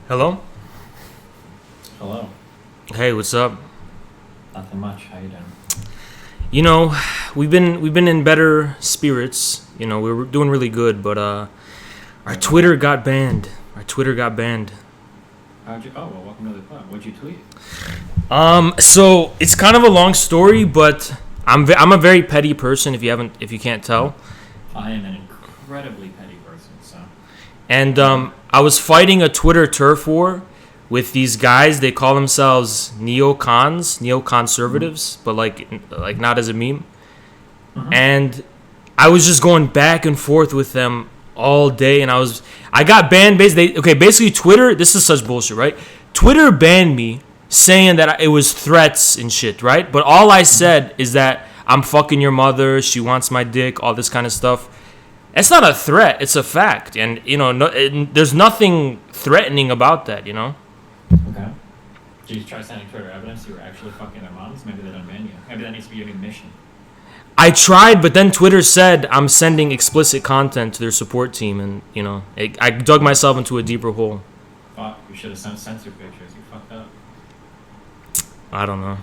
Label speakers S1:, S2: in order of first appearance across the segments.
S1: Hello?
S2: Hello.
S1: Hey, what's up?
S2: Nothing much. How you doing?
S1: You know, we've been in better spirits. You know, we were doing really good, but our Twitter got banned. Our Twitter got banned.
S2: How'd you? Oh well, welcome to the club. What'd you tweet?
S1: So it's kind of a long story, but I'm a very petty person. If you can't tell.
S2: I am an incredibly petty person. So.
S1: And I was fighting a Twitter turf war with these guys. They call themselves neoconservatives, but like not as a meme.
S2: Mm-hmm.
S1: And I was just going back and forth with them all day, and I got banned. Basically Twitter. This is such bullshit, right? Twitter banned me, saying that it was threats and shit, right? But all I said is that I'm fucking your mother. She wants my dick. All this kind of stuff. It's not a threat. It's a fact, and there's nothing threatening about that.
S2: Okay. Did you try sending Twitter evidence you were actually fucking their moms? Maybe they don't ban you. Maybe that needs to be your new mission.
S1: I tried, but then Twitter said I'm sending explicit content to their support team, and I dug myself into a deeper hole.
S2: Fuck, you should have sent censor pictures. You fucked up.
S1: I don't know,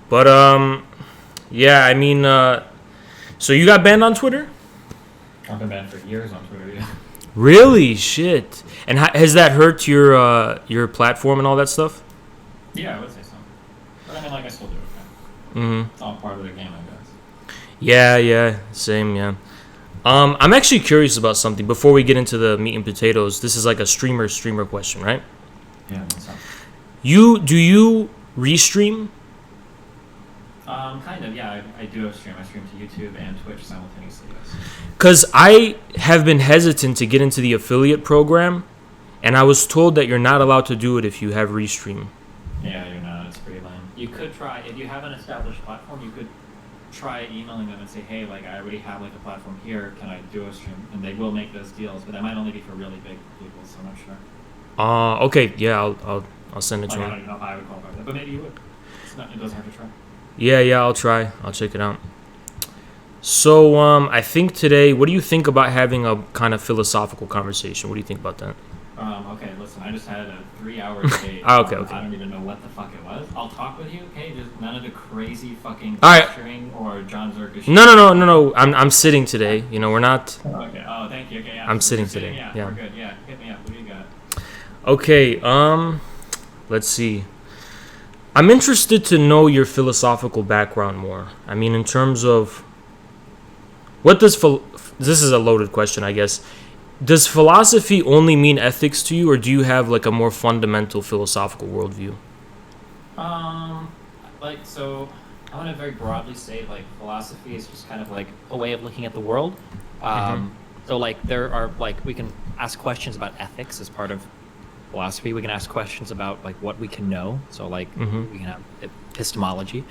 S1: but yeah. I mean, so you got banned on Twitter?
S2: I've been banned for years on Twitter. Yeah.
S1: Really? Shit. And has that hurt your platform and all that stuff?
S2: Yeah, I would say so. But I mean, like, I still do it.
S1: Mm-hmm.
S2: It's all part of the game, I guess.
S1: Yeah, same, yeah. I'm actually curious about something before we get into the meat and potatoes. This is like a streamer question, right?
S2: Yeah, what's up?
S1: Do you restream?
S2: Kind of, yeah. I do a stream. I stream to YouTube and Twitch simultaneously, yes.
S1: Because I have been hesitant to get into the affiliate program, and I was told that you're not allowed to do it if you have restream.
S2: Yeah, you're not. It's pretty lame. You could try, if you have an established platform, you could try emailing them and say, hey, like, I already have, like, a platform here. Can I do a stream? And they will make those deals, but that might only be for really big people, so I'm not sure.
S1: Okay, yeah, I'll send it to
S2: I
S1: you.
S2: don't even know if I would qualify for that, but maybe you would. It doesn't hurt to try.
S1: Yeah, I'll try. I'll check it out. So, I think today, what do you think about having a kind of philosophical conversation? What do you think about that?
S2: Okay, listen, I just had a 3-hour debate.
S1: Okay.
S2: I don't even know what the fuck it was. I'll talk with you, okay? Just none of the crazy fucking
S1: All right.
S2: posturing or John Zerka shit.
S1: No. I'm sitting today. We're not.
S2: Okay. Oh, thank you. Okay, yeah.
S1: I'm sitting today.
S2: Yeah,
S1: Yeah.
S2: we're good. Yeah, hit me up. What do you got?
S1: Okay. Let's see. I'm interested to know your philosophical background more. I mean, in terms of this is a loaded question, I guess. Does philosophy only mean ethics to you, or do you have like a more fundamental philosophical worldview?
S2: So I want to very broadly say, like, philosophy is just kind of like a way of looking at the world. So, like, there are, like, we can ask questions about ethics as part of philosophy. We can ask questions about, like, what we can know. So, like, we can have epistemology.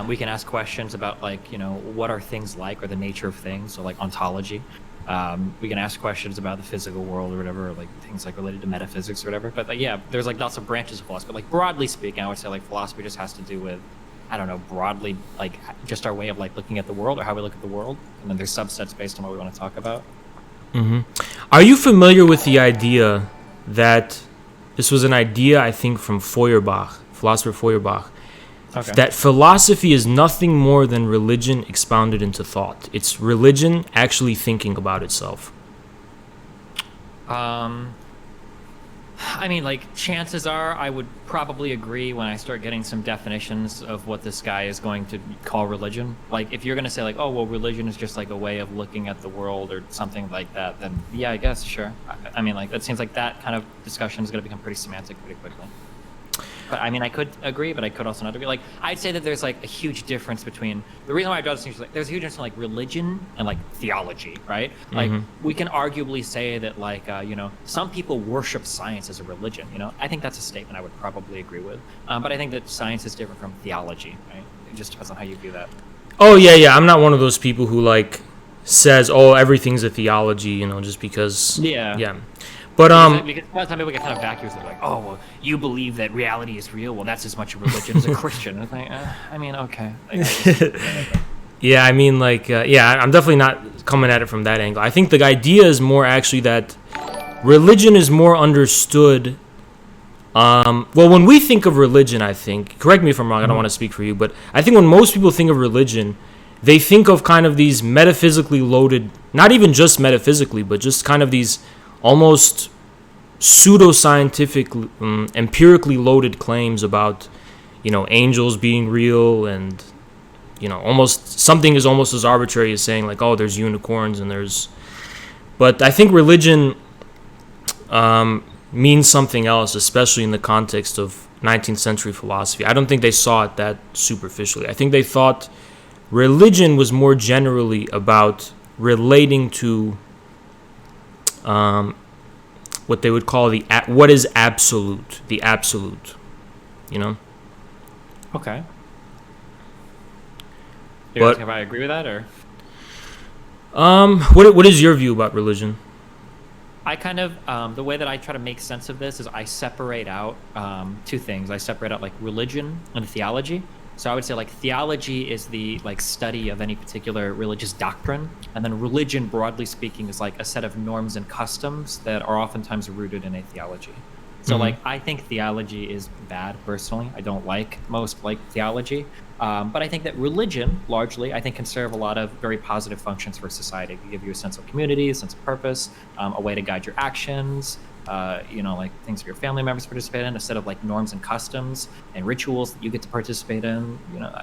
S2: We can ask questions about, like, what are things like, or the nature of things. So, like, ontology. We can ask questions about the physical world or whatever, or, like, things like related to metaphysics or whatever. But, like, yeah, there's, like, lots of branches of philosophy. But, like, broadly speaking, I would say, like, philosophy just has to do with, I don't know, broadly, like, just our way of, like, looking at the world, or how we look at the world. And then there's subsets based on what we want to talk about.
S1: Are you familiar with the idea that this was an idea, I think, from philosopher Feuerbach,
S2: Okay.
S1: that philosophy is nothing more than religion expounded into thought? It's religion actually thinking about itself.
S2: I mean, like, chances are I would probably agree when I start getting some definitions of what this guy is going to call religion. Like, if you're going to say, like, oh, well, religion is just, like, a way of looking at the world or something like that, then, yeah, I guess, sure. I mean, like, that seems like that kind of discussion is going to become pretty semantic pretty quickly. But, I mean, I could agree, but I could also not agree. Like, I'd say that there's, like, a huge difference between... The reason why I draw this distinction is, like, there's a huge difference in, like, religion and, like, theology, right? Like, we can arguably say that, like, some people worship science as a religion, I think that's a statement I would probably agree with. But I think that science is different from theology, right? It just depends on how you view that.
S1: Oh, yeah. I'm not one of those people who, like, says, oh, everything's a theology, just because... Yeah. But
S2: because some people get kind of vacuous. They're like, oh, well, you believe that reality is real. Well, that's as much a religion as a Christian. And it's like, I mean, okay.
S1: Yeah, I mean, like, I'm definitely not coming at it from that angle. I think the idea is more actually that religion is more understood Well, when we think of religion, I think, correct me if I'm wrong, I don't want to speak for you, but I think when most people think of religion, they think of kind of these metaphysically loaded, not even just metaphysically, but just kind of these almost pseudoscientific, empirically loaded claims about, angels being real, and, almost something is almost as arbitrary as saying like, oh, there's unicorns and there's, but I think religion means something else, especially in the context of 19th century philosophy. I don't think they saw it that superficially. I think they thought religion was more generally about relating to what they would call what is absolute, the absolute,
S2: Okay. You're asking if I agree with that, or?
S1: What is your view about religion?
S2: I kind of, the way that I try to make sense of this is I separate out two things. I separate out like religion and theology. So I would say like theology is the like study of any particular religious doctrine, and then religion, broadly speaking, is like a set of norms and customs that are oftentimes rooted in a theology. So like I think theology is bad personally. I don't like most theology, but I think that religion largely I think can serve a lot of very positive functions for society. It can give you a sense of community, a sense of purpose, a way to guide your actions. Like things that your family members participate in, a set of like norms and customs and rituals that you get to participate in.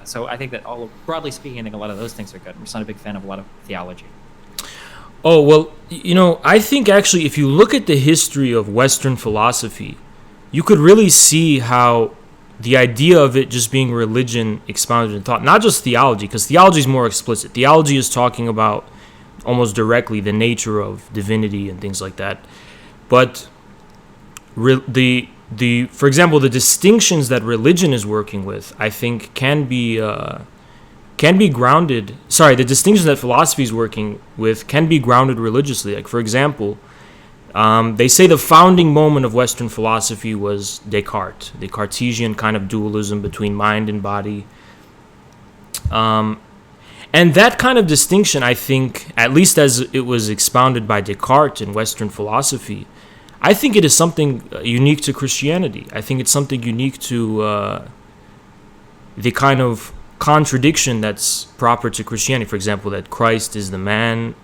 S2: So I think that broadly speaking, I think a lot of those things are good. I'm just not a big fan of a lot of theology.
S1: Oh, well, I think actually if you look at the history of Western philosophy, you could really see how the idea of it just being religion expounded in thought, not just theology, because theology is more explicit. Theology is talking about almost directly the nature of divinity and things like that. But for example, the distinctions that religion is working with, I think can be grounded. Sorry, the distinctions that philosophy is working with can be grounded religiously. Like for example, they say the founding moment of Western philosophy was Descartes, the Cartesian kind of dualism between mind and body. And that kind of distinction, I think, at least as it was expounded by Descartes in Western philosophy, I think it is something unique to Christianity. I think it's something unique to the kind of contradiction that's proper to Christianity. For example, that Christ is the man,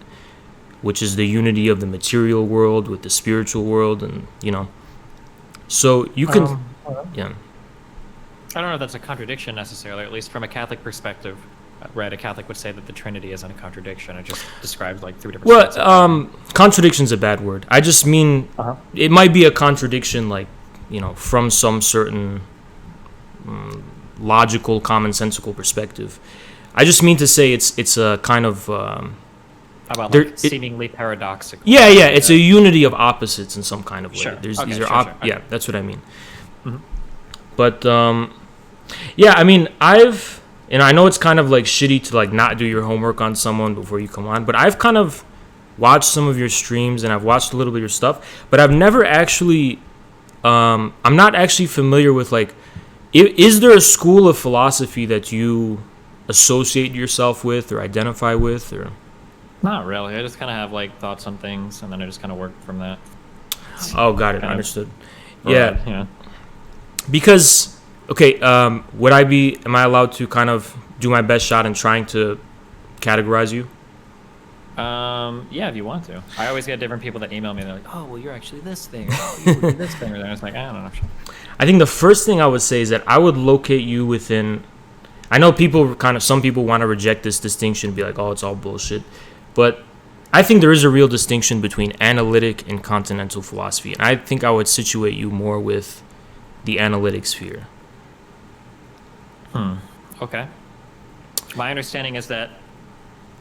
S1: which is the unity of the material world with the spiritual world, and so you can, yeah.
S2: I don't know if that's a contradiction necessarily, at least from a Catholic perspective. Right, a Catholic would say that the Trinity isn't a contradiction. It just describes like three different.
S1: Well, contradiction's a bad word. I just mean it might be a contradiction, like from some certain logical, commonsensical perspective. I just mean to say it's a kind of
S2: about like seemingly paradoxical.
S1: Yeah, it's a unity of opposites in some kind of way.
S2: Sure.
S1: These
S2: are
S1: sure.
S2: Okay.
S1: Yeah, that's what I mean. Mm-hmm. But yeah, I mean I know it's kind of like shitty to like not do your homework on someone before you come on, but I've kind of watched some of your streams and I've watched a little bit of your stuff, but I've never actually, I'm not actually familiar with like, is there a school of philosophy that you associate yourself with or identify with, or?
S2: Not really. I just kind of have like thoughts on things, and then I just kind of work from that.
S1: Oh, got it. Understood.
S2: Yeah.
S1: Yeah. Because. Okay, am I allowed to kind of do my best shot in trying to categorize you?
S2: Yeah, if you want to. I always get different people that email me. They're like, "Oh, well, you're actually this thing. Oh, you're this thing." And it's like, I don't know.
S1: I think the first thing I would say is that I would locate you within. I know some people want to reject this distinction and be like, "Oh, it's all bullshit," but I think there is a real distinction between analytic and continental philosophy, and I think I would situate you more with the analytic sphere.
S2: Okay. My understanding is that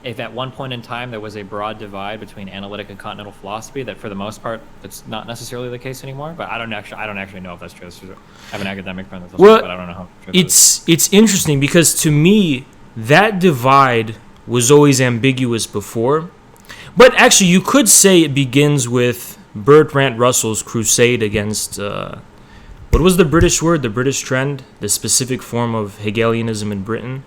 S2: if at one point in time there was a broad divide between analytic and continental philosophy, that for the most part that's not necessarily the case anymore. But I don't actually know if that's true. I have an academic friend that's but I don't know how true
S1: it's interesting because to me that divide was always ambiguous before. But actually you could say it begins with Bertrand Russell's crusade against what was the British word? The British trend? The specific form of Hegelianism in Britain?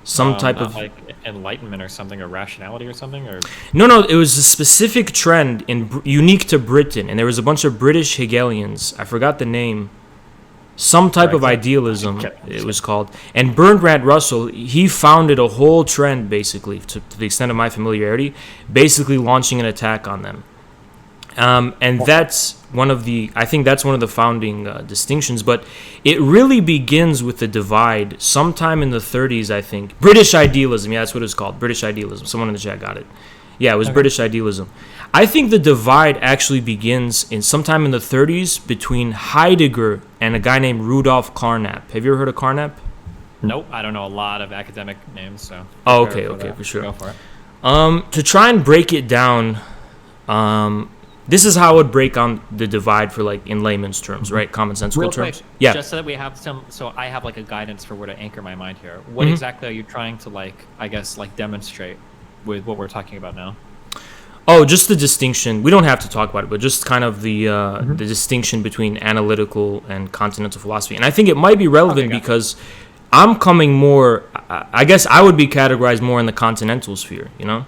S1: some type
S2: not
S1: of
S2: like enlightenment or something, or rationality or something, or
S1: no. It was a specific trend unique to Britain, and there was a bunch of British Hegelians. I forgot the name. Some type of idealism, it was called. And Bertrand Russell, he founded a whole trend, basically, to the extent of my familiarity, basically launching an attack on them. And that's I think that's one of the founding distinctions. But it really begins with the divide sometime in the 30s, I think. British idealism, yeah, that's what it's called. British idealism. Someone in the chat got it. Yeah, it was British idealism. I think the divide actually begins in sometime in the 30s between Heidegger and a guy named Rudolf Carnap. Have you ever heard of Carnap?
S2: Nope, I don't know a lot of academic names, so.
S1: Oh, okay, for sure.
S2: Go for it.
S1: To try and break it down, this is how I would break on the divide for like in layman's terms, right? Commonsensical terms.
S2: Quick,
S1: yeah.
S2: Just so that we have so I have like a guidance for where to anchor my mind here. What exactly are you trying to demonstrate with what we're talking about now?
S1: Oh, just the distinction. We don't have to talk about it, but just kind of the distinction between analytical and continental philosophy. And I think it might be relevant because I'm coming more, I guess I would be categorized more in the continental sphere, you know?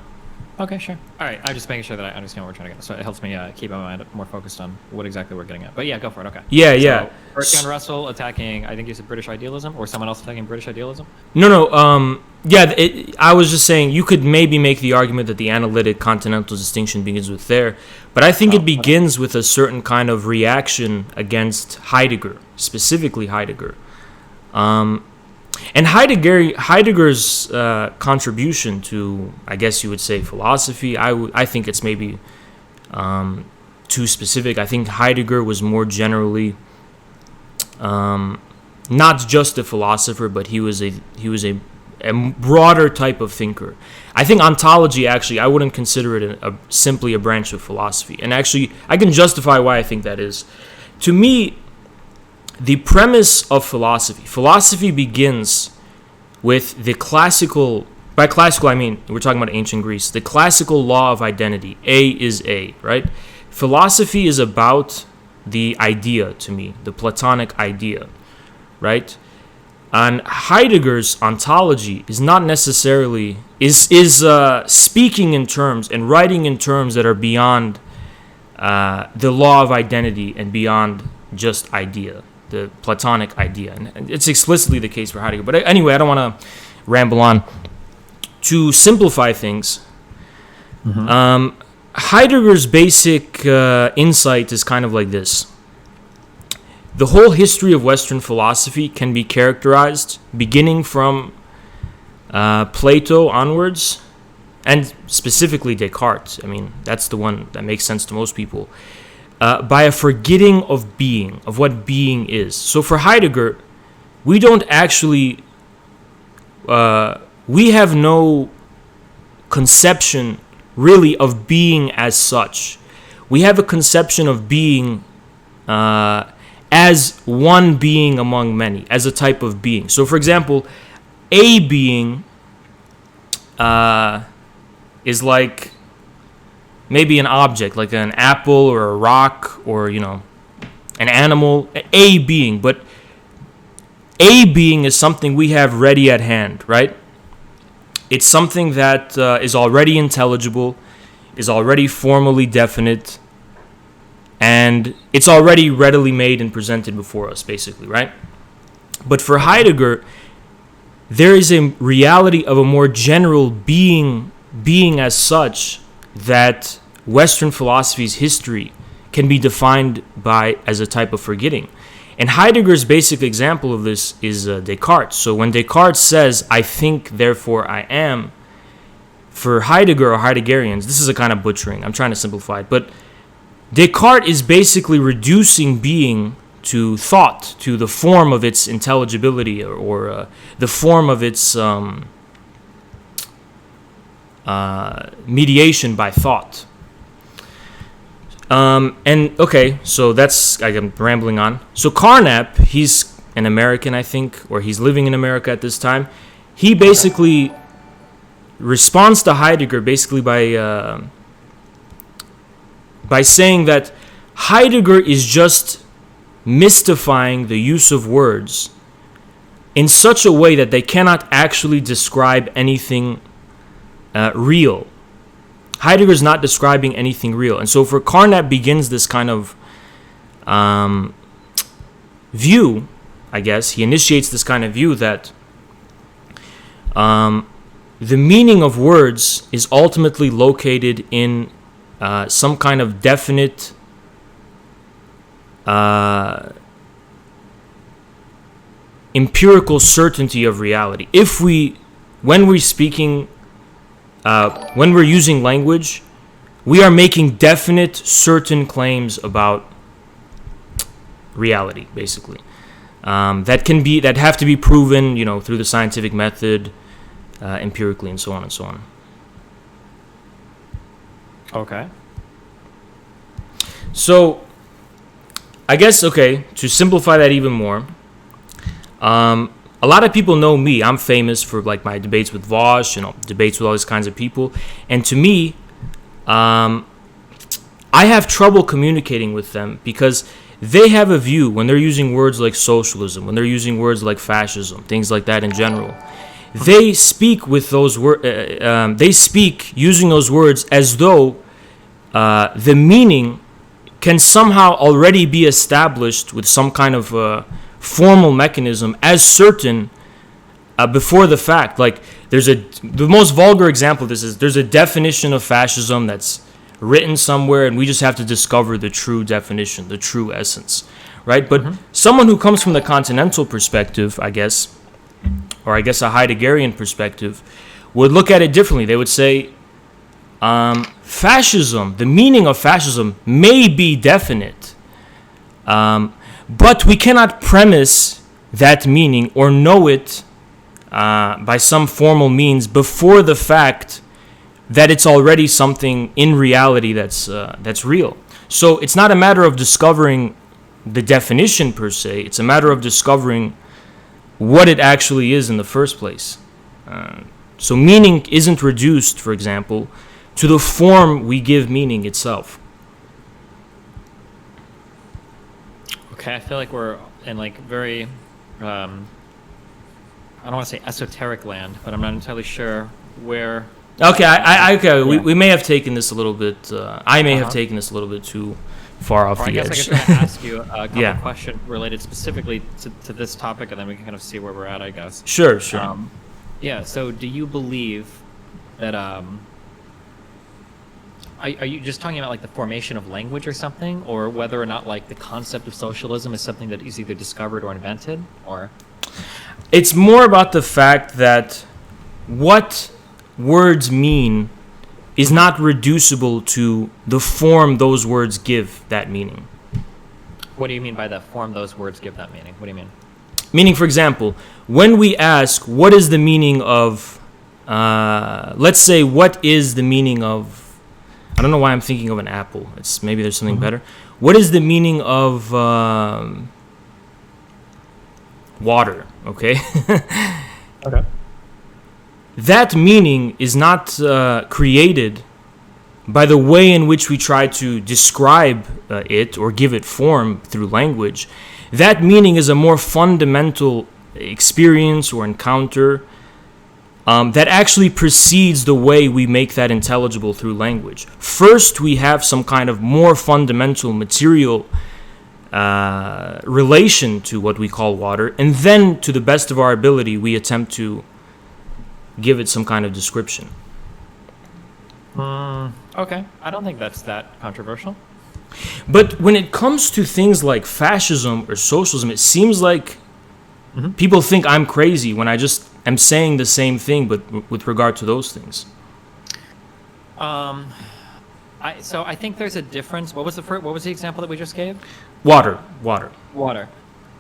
S2: Okay, sure. All right, I'm just making sure that I understand what we're trying to get. So it helps me keep my mind more focused on what exactly we're getting at. But yeah, go for it. Okay.
S1: Yeah.
S2: So Bertrand Russell attacking, I think you said British idealism, or someone else attacking British idealism?
S1: No. Yeah, I was just saying you could maybe make the argument that the analytic continental distinction begins with there, but I think it begins with a certain kind of reaction against Heidegger, specifically Heidegger. And Heidegger's contribution to, I guess you would say, philosophy, I think it's maybe too specific. I think Heidegger was more generally not just a philosopher, but he was a broader type of thinker. I think ontology, actually, I wouldn't consider it simply a branch of philosophy. And actually, I can justify why I think that is. To me, the premise of philosophy begins with the classical, by classical I mean, we're talking about ancient Greece, the classical law of identity. A is A, right? Philosophy is about the idea, to me, the Platonic idea, right? And Heidegger's ontology is not necessarily, is speaking in terms and writing in terms that are beyond the law of identity and beyond just idea, the Platonic idea. And it's explicitly the case for Heidegger. But anyway, I don't want to ramble on. To simplify things, Heidegger's basic insight is kind of like this. The whole history of Western philosophy can be characterized, beginning from Plato onwards, and specifically Descartes. I mean, that's the one that makes sense to most people. By a forgetting of being, of what being is. So for Heidegger, we don't actually, we have no conception really of being as such. We have a conception of being as one being among many, as a type of being. So for example, a being is like maybe an object, like an apple or a rock or, an animal, a being. But a being is something we have ready at hand, right? It's something that is already intelligible, is already formally definite, and it's already readily made and presented before us, basically, right? But for Heidegger, there is a reality of a more general being as such that Western philosophy's history can be defined by as a type of forgetting. And Heidegger's basic example of this is Descartes. So when Descartes says, I think, therefore I am, for Heidegger or Heideggerians, this is a kind of butchering. I'm trying to simplify it. But Descartes is basically reducing being to thought, to the form of its intelligibility or the form of its mediation by thought. And okay, so that's, I'm rambling on. So Carnap, he's an American, I think, or he's living in America at this time. He basically responds to Heidegger basically by saying that Heidegger is just mystifying the use of words in such a way that they cannot actually describe anything real. Heidegger's not describing anything real. And so for Carnap begins this kind of view, I guess, he initiates this kind of view that the meaning of words is ultimately located in some kind of definite empirical certainty of reality. When we're speaking, when we're using language, we are making definite, certain claims about reality, basically. That have to be proven, through the scientific method, empirically, and so on and so on.
S2: Okay.
S1: So, I guess, to simplify that even more, a lot of people know me. I'm famous for like my debates with Vaush, debates with all these kinds of people. And to me, I have trouble communicating with them because they have a view when they're using words like socialism, when they're using words like fascism, things like that in general. They speak with those words. They speak using those words as though the meaning can somehow already be established with some kind of formal mechanism as certain before the fact. Like the most vulgar example of this is there's a definition of fascism that's written somewhere, and we just have to discover the true definition, the true essence, right? But someone who comes from the continental perspective, I guess, or I guess a Heideggerian perspective, would look at it differently. They would say, fascism, the meaning of fascism may be definite, but we cannot premise that meaning or know it by some formal means before the fact that it's already something in reality that's real. So it's not a matter of discovering the definition per se. It's a matter of discovering what it actually is in the first place. So meaning isn't reduced, for example, to the form we give meaning itself.
S2: Okay, I feel like we're in like very, I don't want to say esoteric land, but I'm not entirely sure where.
S1: Okay, okay. Yeah. We may have taken this a little bit. I may have taken this a little bit too far off the edge.
S2: I guess I could try to ask you a couple questions related specifically to this topic, and then we can kind of see where we're at, I guess.
S1: Sure.
S2: Yeah. So, do you believe that? Are you just talking about like the formation of language or something, or whether or not like the concept of socialism is something that is either discovered or invented, or?
S1: It's more about the fact that what words mean is not reducible to the form those words give that meaning.
S2: What do you mean by the form those words give that meaning? What do you mean?
S1: Meaning, for example, when we ask, what is the meaning of, let's say, what is the meaning of, I don't know why I'm thinking of an apple. Maybe there's something better. What is the meaning of water? Okay.
S2: Okay.
S1: That meaning is not created by the way in which we try to describe it or give it form through language. That meaning is a more fundamental experience or encounter that actually precedes the way we make that intelligible through language. First, we have some kind of more fundamental material relation to what we call water, and then, to the best of our ability, we attempt to give it some kind of description.
S2: Okay. I don't think that's that controversial.
S1: But when it comes to things like fascism or socialism, it seems like people think I'm crazy when I just am saying the same thing, but with regard to those things.
S2: So I think there's a difference. What was the example that we just gave?
S1: Water.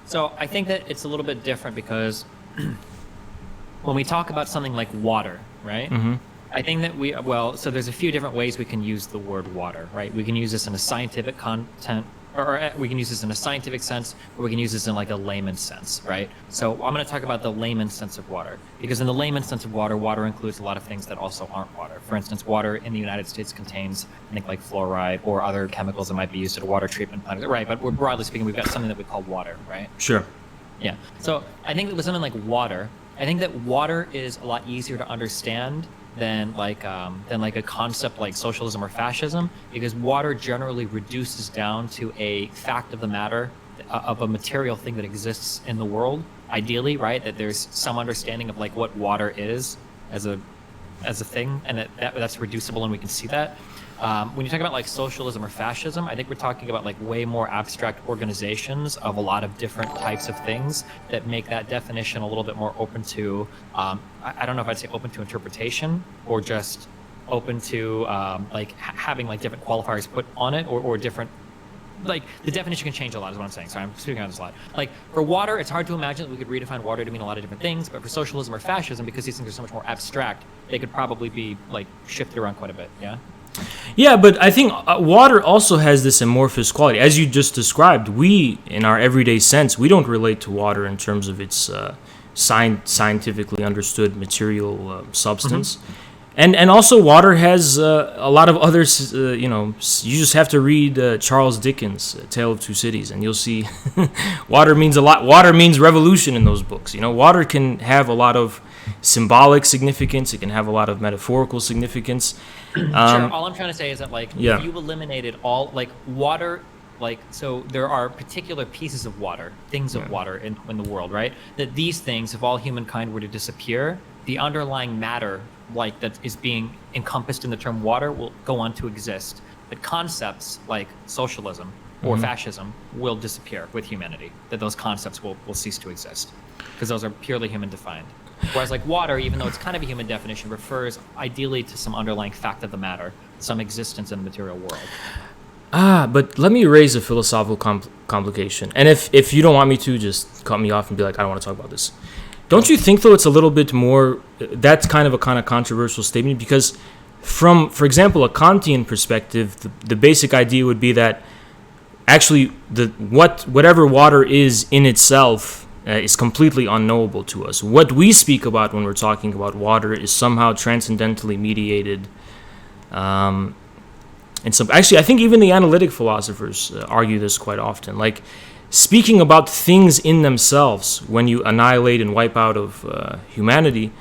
S2: So I think that it's a little bit different because when we talk about something like water, right? I think that so there's a few different ways we can use the word water, right? We can use this in a scientific content, or we can use this in a scientific sense, or we can use this in like a layman's sense, right? So I'm going to talk about the layman's sense of water, because in the layman's sense of water, water includes a lot of things that also aren't water. For instance, water in the United States contains, I think, like fluoride or other chemicals that might be used at a water treatment plant, right? But we're broadly speaking, we've got something that we call water, right?
S1: Sure.
S2: Yeah. So I think that with something like water, I think that water is a lot easier to understand than like a concept like socialism or fascism, because water generally reduces down to a fact of the matter, of a material thing that exists in the world. Ideally, right? That there's some understanding of like what water is as a thing, and that's reducible, and we can see that. When you talk about like socialism or fascism, I think we're talking about like way more abstract organizations of a lot of different types of things that make that definition a little bit more open to, I don't know if I'd say open to interpretation, or just open to having like different qualifiers put on it, or different, like the definition can change a lot is what I'm saying. Sorry, I'm speaking on this a lot. Like for water, it's hard to imagine that we could redefine water to mean a lot of different things, but for socialism or fascism, because these things are so much more abstract, they could probably be like shifted around quite a bit. Yeah.
S1: Yeah, but I think water also has this amorphous quality. As you just described, we, in our everyday sense, we don't relate to water in terms of its scientifically understood material substance. And also water has a lot of others, you just have to read Charles Dickens' Tale of Two Cities, and you'll see water means a lot. Water means revolution in those books. Water can have a lot of symbolic significance. It can have a lot of metaphorical significance.
S2: Sure. All I'm trying to say is that, like,
S1: Yeah.
S2: if you eliminated all, like, water, like, so there are particular pieces of water, things of water in the world, right? That these things, if all humankind were to disappear, the underlying matter, like, that is being encompassed in the term water will go on to exist. But concepts like socialism or fascism will disappear with humanity. That those concepts will cease to exist, because those are purely human defined. Whereas like water, even though it's kind of a human definition, refers ideally to some underlying fact of the matter, some existence in the material world.
S1: But let me raise a philosophical complication. And if you don't want me to, just cut me off and be like, I don't want to talk about this. Don't you think, though, it's a little bit more, that's kind of controversial statement? Because from, for example, a Kantian perspective, the basic idea would be that actually whatever water is in itself is completely unknowable to us. What we speak about when we're talking about water is somehow transcendentally mediated. And actually, I think even the analytic philosophers argue this quite often. Like, speaking about things in themselves, when you annihilate and wipe out of humanity,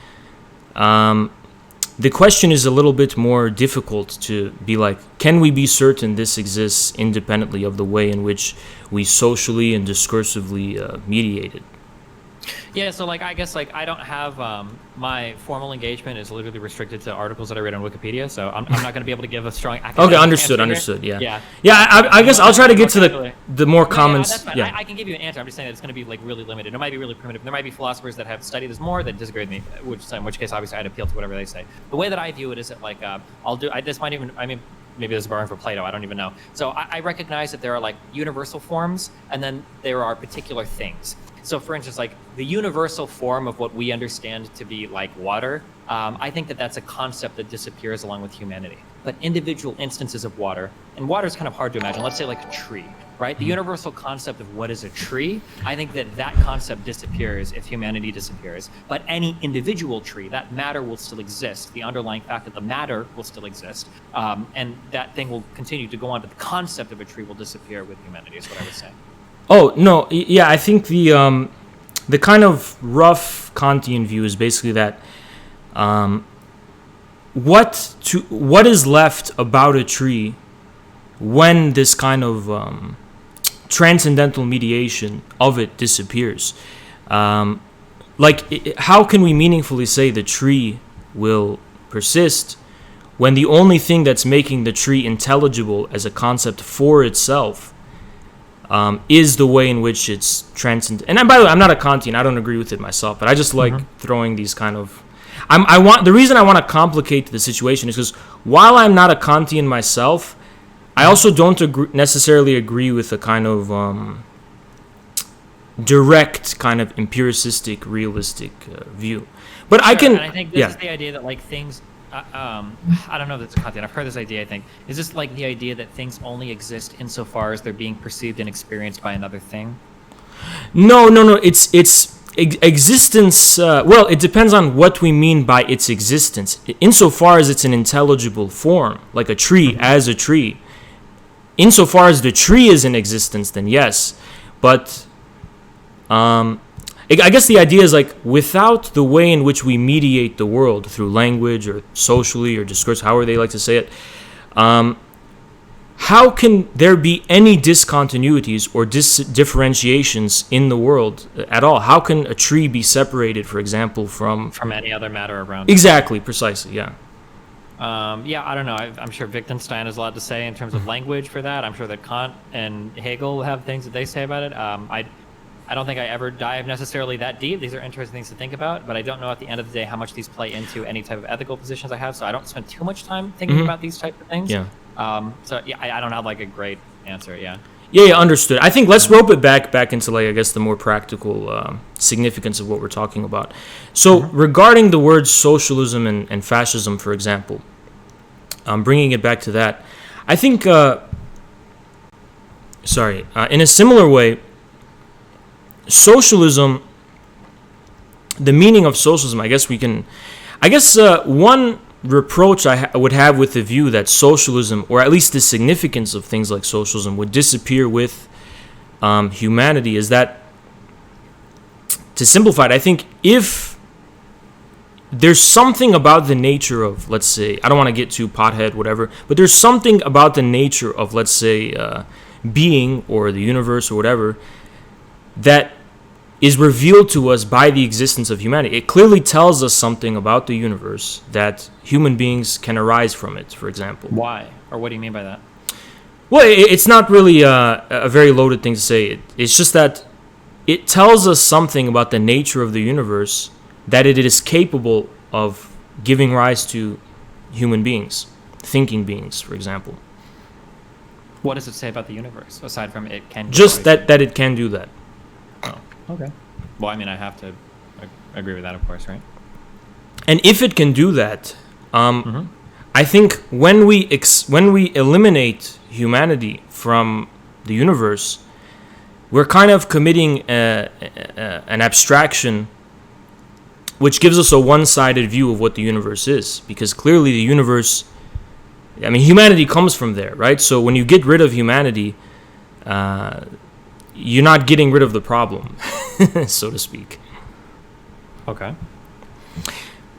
S1: the question is a little bit more difficult to be like, can we be certain this exists independently of the way in which we socially and discursively mediate it?
S2: Yeah, so like I guess like I don't have my formal engagement is literally restricted to articles that I read on Wikipedia, so I'm not going to be able to give a strong academic
S1: understood.
S2: Yeah.
S1: I guess I'll try to get to the more common.
S2: That's fine. I can give you an answer. I'm just saying that it's going to be like really limited. It might be really primitive. There might be philosophers that have studied this more that disagree with me, in which case obviously I'd appeal to whatever they say. The way that I view it is that like maybe this is borrowing from Plato, I don't even know. So I recognize that there are like universal forms, and then there are particular things. So for instance, like the universal form of what we understand to be like water, I think that that's a concept that disappears along with humanity. But individual instances of water, and water is kind of hard to imagine. Let's say like a tree, right? The universal concept of what is a tree, I think that concept disappears if humanity disappears. But any individual tree, that matter will still exist. The underlying fact that the matter will still exist. And that thing will continue to go on, but the concept of a tree will disappear with humanity is what I would say.
S1: Oh, no, yeah, I think the kind of rough Kantian view is basically that what is left about a tree when this kind of transcendental mediation of it disappears. How can we meaningfully say the tree will persist when the only thing that's making the tree intelligible as a concept for itself is the way in which it's transcendent? And by the way, I'm not a Kantian. I don't agree with it myself, but I just like throwing these kind of. The reason I want to complicate the situation is because while I'm not a Kantian myself, I also don't necessarily agree with a kind of direct, kind of empiricistic, realistic view. But sure, I can.
S2: And I think this is the idea that like things. I don't know if it's a content. I've heard this idea, I think. Is this like the idea that things only exist insofar as they're being perceived and experienced by another thing?
S1: No. It's existence. Well, it depends on what we mean by its existence. Insofar as it's an intelligible form, like a tree as a tree. Insofar as the tree is in existence, then yes. But I guess the idea is like without the way in which we mediate the world through language or socially or discourse, however they like to say it, how can there be any discontinuities or differentiations in the world at all? How can a tree be separated, for example, from
S2: any other matter around it?
S1: Exactly, precisely, yeah.
S2: Yeah, I don't know. I'm sure Wittgenstein has a lot to say in terms of language for that. I'm sure that Kant and Hegel have things that they say about it. I don't think I ever dive necessarily that deep. These are interesting things to think about, but I don't know at the end of the day how much these play into any type of ethical positions I have, so I don't spend too much time thinking about these type of things.
S1: Yeah.
S2: So yeah, I don't have like a great answer, yeah.
S1: Yeah, understood. I think let's rope it back into like I guess the more practical significance of what we're talking about. So regarding the words socialism and fascism, for example, bringing it back to that, I think, in a similar way, socialism, the meaning of socialism, one reproach I would have with the view that socialism, or at least the significance of things like socialism, would disappear with humanity is that, to simplify it, I think if there's something about the nature of, let's say, I don't want to get too pothead, whatever, but there's something about the nature of, let's say, being or the universe or whatever, that is revealed to us by the existence of humanity. It clearly tells us something about the universe that human beings can arise from it, for example.
S2: Why? Or what do you mean by that?
S1: Well, it's not really a very loaded thing to say. It's just that it tells us something about the nature of the universe, that it is capable of giving rise to human beings, thinking beings, for example.
S2: What does it say about the universe, aside from it can...
S1: Just that it can do that.
S2: Oh, okay. Well, I mean, I have to agree with that, of course, right?
S1: And if it can do that, I think when we eliminate humanity from the universe, we're kind of committing an abstraction which gives us a one-sided view of what the universe is. Because clearly the universe... I mean, humanity comes from there, right? So when you get rid of humanity... you're not getting rid of the problem, so to speak.
S2: Okay.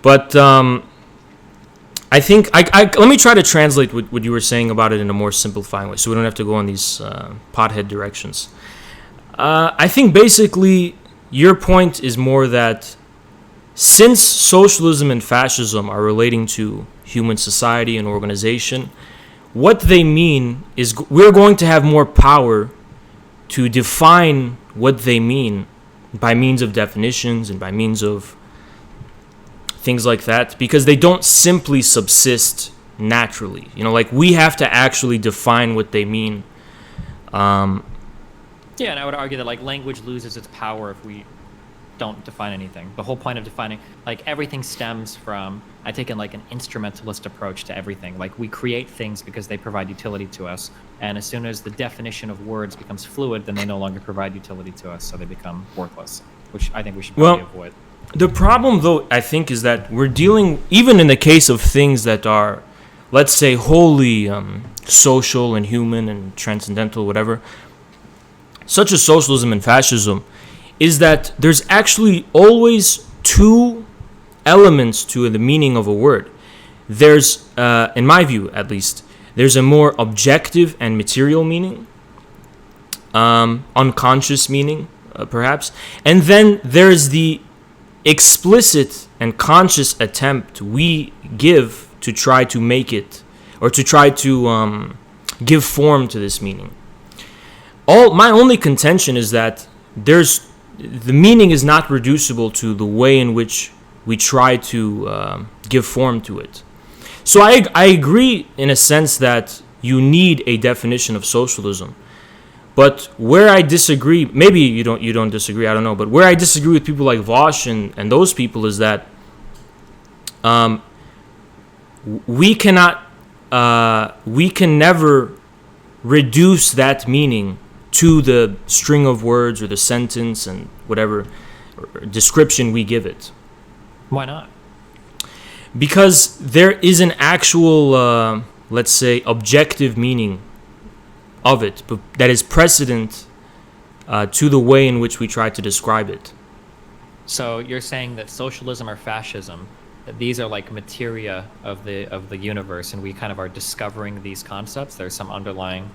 S1: But I think let me try to translate what you were saying about it in a more simplifying way, so we don't have to go on these pothead directions. I think basically your point is more that since socialism and fascism are relating to human society and organization, what they mean is we're going to have more power to define what they mean by means of definitions and by means of things like that, because they don't simply subsist naturally. You know, like we have to actually define what they mean.
S2: Yeah, and I would argue that like language loses its power if we don't define anything. The whole point of defining, like everything stems from, I take in like an instrumentalist approach to everything. Like we create things because they provide utility to us. And as soon as the definition of words becomes fluid, then they no longer provide utility to us. So they become worthless, which I think we should probably avoid.
S1: The problem though, I think, is that we're dealing, even in the case of things that are, let's say, wholly social and human and transcendental, whatever, such as socialism and fascism, is that there's actually always two elements to the meaning of a word. There's, in my view at least, there's a more objective and material meaning, unconscious meaning, perhaps, and then there's the explicit and conscious attempt we give to try to make it, or to try to give form to this meaning. My only contention is that the meaning is not reducible to the way in which we try to give form to it. So I agree in a sense that you need a definition of socialism. But where I disagree, maybe you don't disagree, I don't know, but where I disagree with people like Vaush and those people is that we can never reduce that meaning to the string of words or the sentence and whatever description we give it.
S2: Why not?
S1: Because there is an actual, let's say, objective meaning of it, but that is precedent to the way in which we try to describe it.
S2: So you're saying that socialism or fascism, that these are like materia of the universe, and we kind of are discovering these concepts. There's some underlying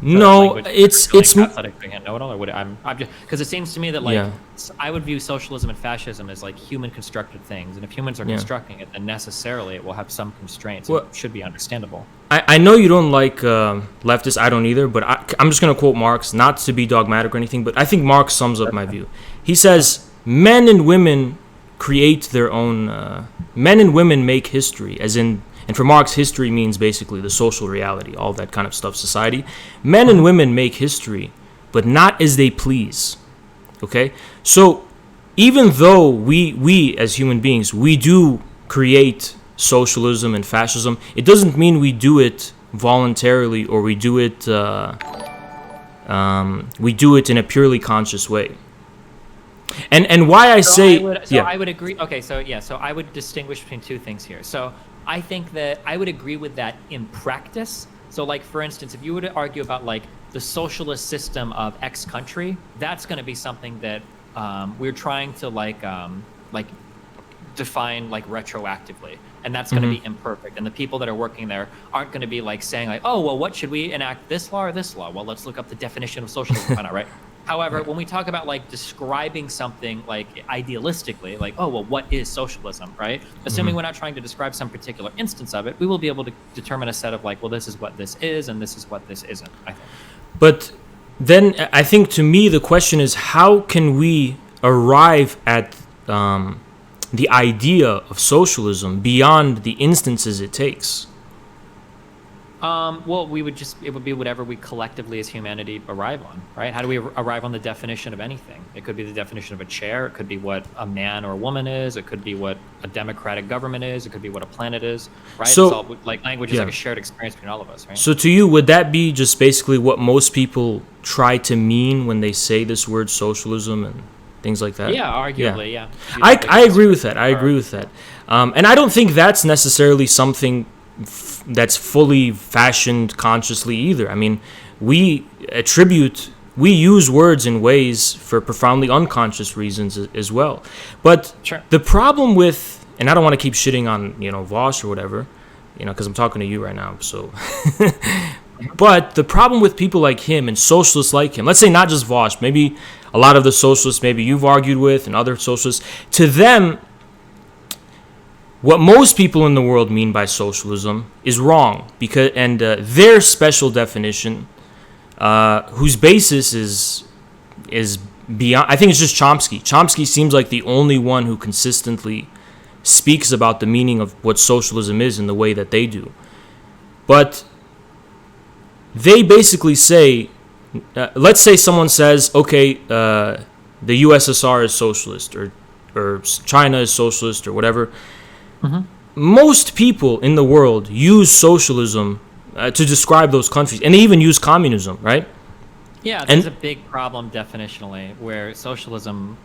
S1: No,
S2: language
S1: it's
S2: athletic know-it-all, or would I'm just because it seems to me that like
S1: Yeah.
S2: I would view socialism and fascism as like human constructed things, and if humans are
S1: Yeah.
S2: constructing it, then necessarily it will have some constraints.
S1: Well,
S2: It should be understandable.
S1: I know you don't like leftists. I don't either. But I'm just going to quote Marx, not to be dogmatic or anything, but I think Marx sums up my view. He says, men and women create their own... men and women make history, as in... And for Marx, history means basically the social reality, all that kind of stuff, society. Men and women make history, but not as they please. Okay? So even though we as human beings, we do create socialism and fascism, it doesn't mean we do it voluntarily or we do it in a purely conscious way. And why I say
S2: I would agree. Okay, so I would distinguish between two things here. So I think that I would agree with that in practice. So like for instance, if you were to argue about like the socialist system of X country, that's going to be something that we're trying to like define like retroactively, and that's going to be imperfect, and the people that are working there aren't going to be like saying like, oh well, what should we enact, this law or this law? Well, let's look up the definition of socialism, find out, right? However, when we talk about like describing something like idealistically, like, oh well, what is socialism, right? Assuming we're not trying to describe some particular instance of it, we will be able to determine a set of like, well, this is what this is and this is what this isn't, I think.
S1: But then I think to me the question is, how can we arrive at the idea of socialism beyond the instances it takes?
S2: Well, it would be whatever we collectively as humanity arrive on, right? How do we arrive on the definition of anything? It could be the definition of a chair. It could be what a man or a woman is. It could be what a democratic government is. It could be what a planet is, right?
S1: So,
S2: it's all, like language is like a shared experience between all of us, right?
S1: So to you, would that be just basically what most people try to mean when they say this word socialism and things like that?
S2: Yeah, arguably, yeah.
S1: I agree with that. I agree with that. And I don't think that's necessarily something that's fully fashioned consciously either. I mean, we use words in ways for profoundly unconscious reasons as well. But the problem with, and I don't want to keep shitting on, Vaush or whatever, because I'm talking to you right now, so... But the problem with people like him and socialists like him, let's say not just Vaush, maybe a lot of the socialists maybe you've argued with and other socialists, to them, what most people in the world mean by socialism is wrong, because their special definition, whose basis is beyond. I think it's just Chomsky. Chomsky seems like the only one who consistently speaks about the meaning of what socialism is in the way that they do. But they basically say, let's say someone says, okay, the USSR is socialist, or China is socialist, or whatever. Most people in the world use socialism to describe those countries, and they even use communism, right?
S2: Yeah, there's a big problem definitionally where socialism